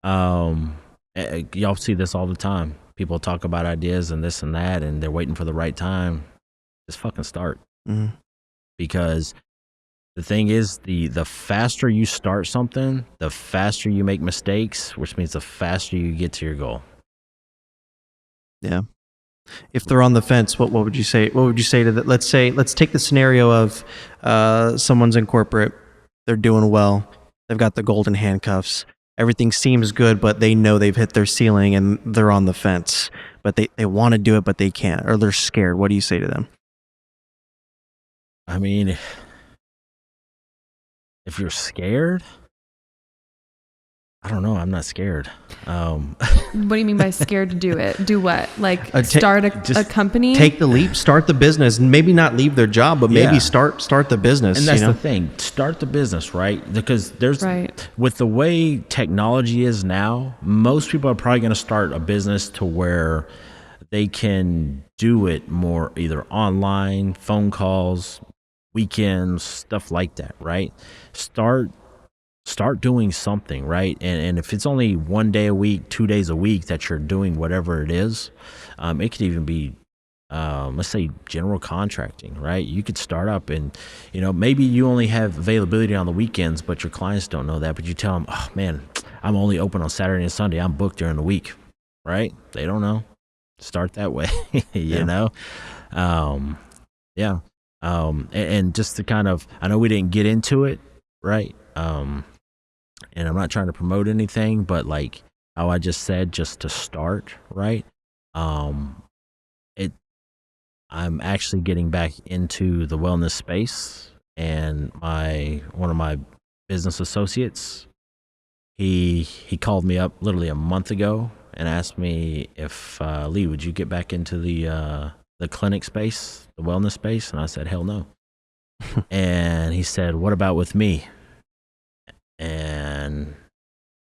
Speaker 5: Y'all see this all the time. People talk about ideas and this and that, and they're waiting for the right time. Just fucking start.
Speaker 4: Mm-hmm.
Speaker 5: Because the thing is, the faster you start something, the faster you make mistakes, which means the faster you get to your goal.
Speaker 4: Yeah. If they're on the fence, what would you say? What would you say to that? Let's take the scenario of someone's in corporate, they're doing well, they've got the golden handcuffs, everything seems good, but they know they've hit their ceiling and they're on the fence, but they want to do it, but they can't, or they're scared. What do you say to them?
Speaker 5: I mean, if you're scared, I don't know. I'm not scared.
Speaker 6: What do you mean by scared to do it? Do what? Like
Speaker 4: Ta-
Speaker 6: start a
Speaker 5: just
Speaker 6: company?
Speaker 4: Take the leap, start the business, and maybe not leave their job, but maybe
Speaker 5: Yeah.
Speaker 4: start the business.
Speaker 5: And that's
Speaker 4: you know?
Speaker 5: the thing. Start the business, right? Because there's
Speaker 6: Right.
Speaker 5: with the way technology is now, most people are probably going to start a business to where they can do it more either online, phone calls, weekends, stuff like that, right? Start doing something, right? And if it's only 1 day a week, 2 days a week that you're doing whatever it is, it could even be let's say general contracting, right? You could start up and, you know, maybe you only have availability on the weekends, but your clients don't know that. But you tell them, oh man, I'm only open on Saturday and Sunday. I'm booked during the week, right? They don't know. Start that way, you know? Yeah. And just to kind of, I know we didn't get into it, right? And I'm not trying to promote anything, but like how I just said, just to start, right? I'm actually getting back into the wellness space, and one of my business associates, he called me up literally a month ago and asked me if Lee, would you get back into the clinic space, the wellness space? And I said, hell no. And he said, what about with me? And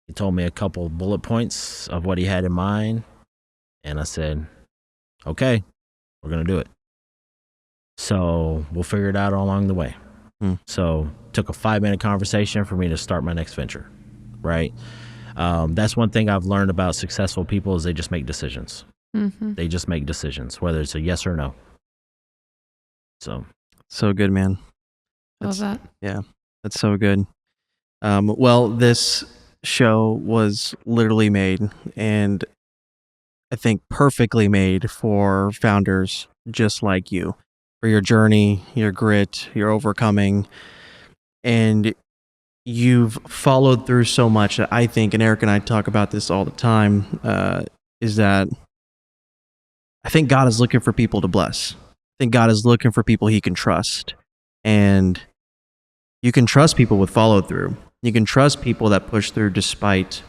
Speaker 5: he told me a couple bullet points of what he had in mind, and I said, okay, we're gonna do it. So we'll figure it out along the way. So took a 5-minute conversation for me to start my next venture, right? That's one thing I've learned about successful people is they just make decisions.
Speaker 6: Mm-hmm.
Speaker 5: They just make decisions, whether it's a yes or no.
Speaker 4: So good, man.
Speaker 6: Love that.
Speaker 4: Yeah, that's so good. Well, this show was literally made, and I think perfectly made for founders just like you, for your journey, your grit, your overcoming, and you've followed through so much that I think, and Eric and I talk about this all the time, is that I think God is looking for people to bless. I think God is looking for people he can trust. And you can trust people with follow through. You can trust people that push through despite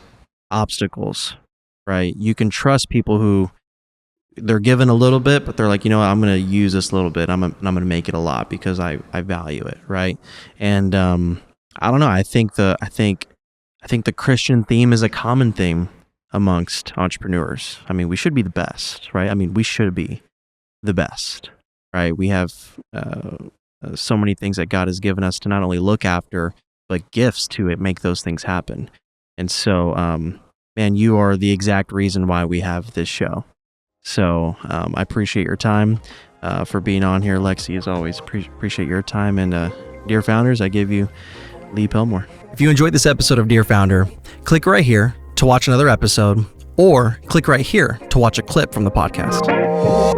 Speaker 4: obstacles, right? You can trust people who they're given a little bit, but they're like, you know what, I'm going to use this little bit. I'm going to make it a lot because I value it, right? And I don't know. I think the Christian theme is a common theme amongst entrepreneurs. I mean, we should be the best, right? I mean, we should be the best, right? We have so many things that God has given us to not only look after, but gifts to make those things happen. And so, man, you are the exact reason why we have this show. So I appreciate your time for being on here, Lexi. As always, appreciate your time. And Dear Founders, I give you Lee Pelmore.
Speaker 7: If you enjoyed this episode of Dear Founder, click right here to watch another episode, or click right here to watch a clip from the podcast.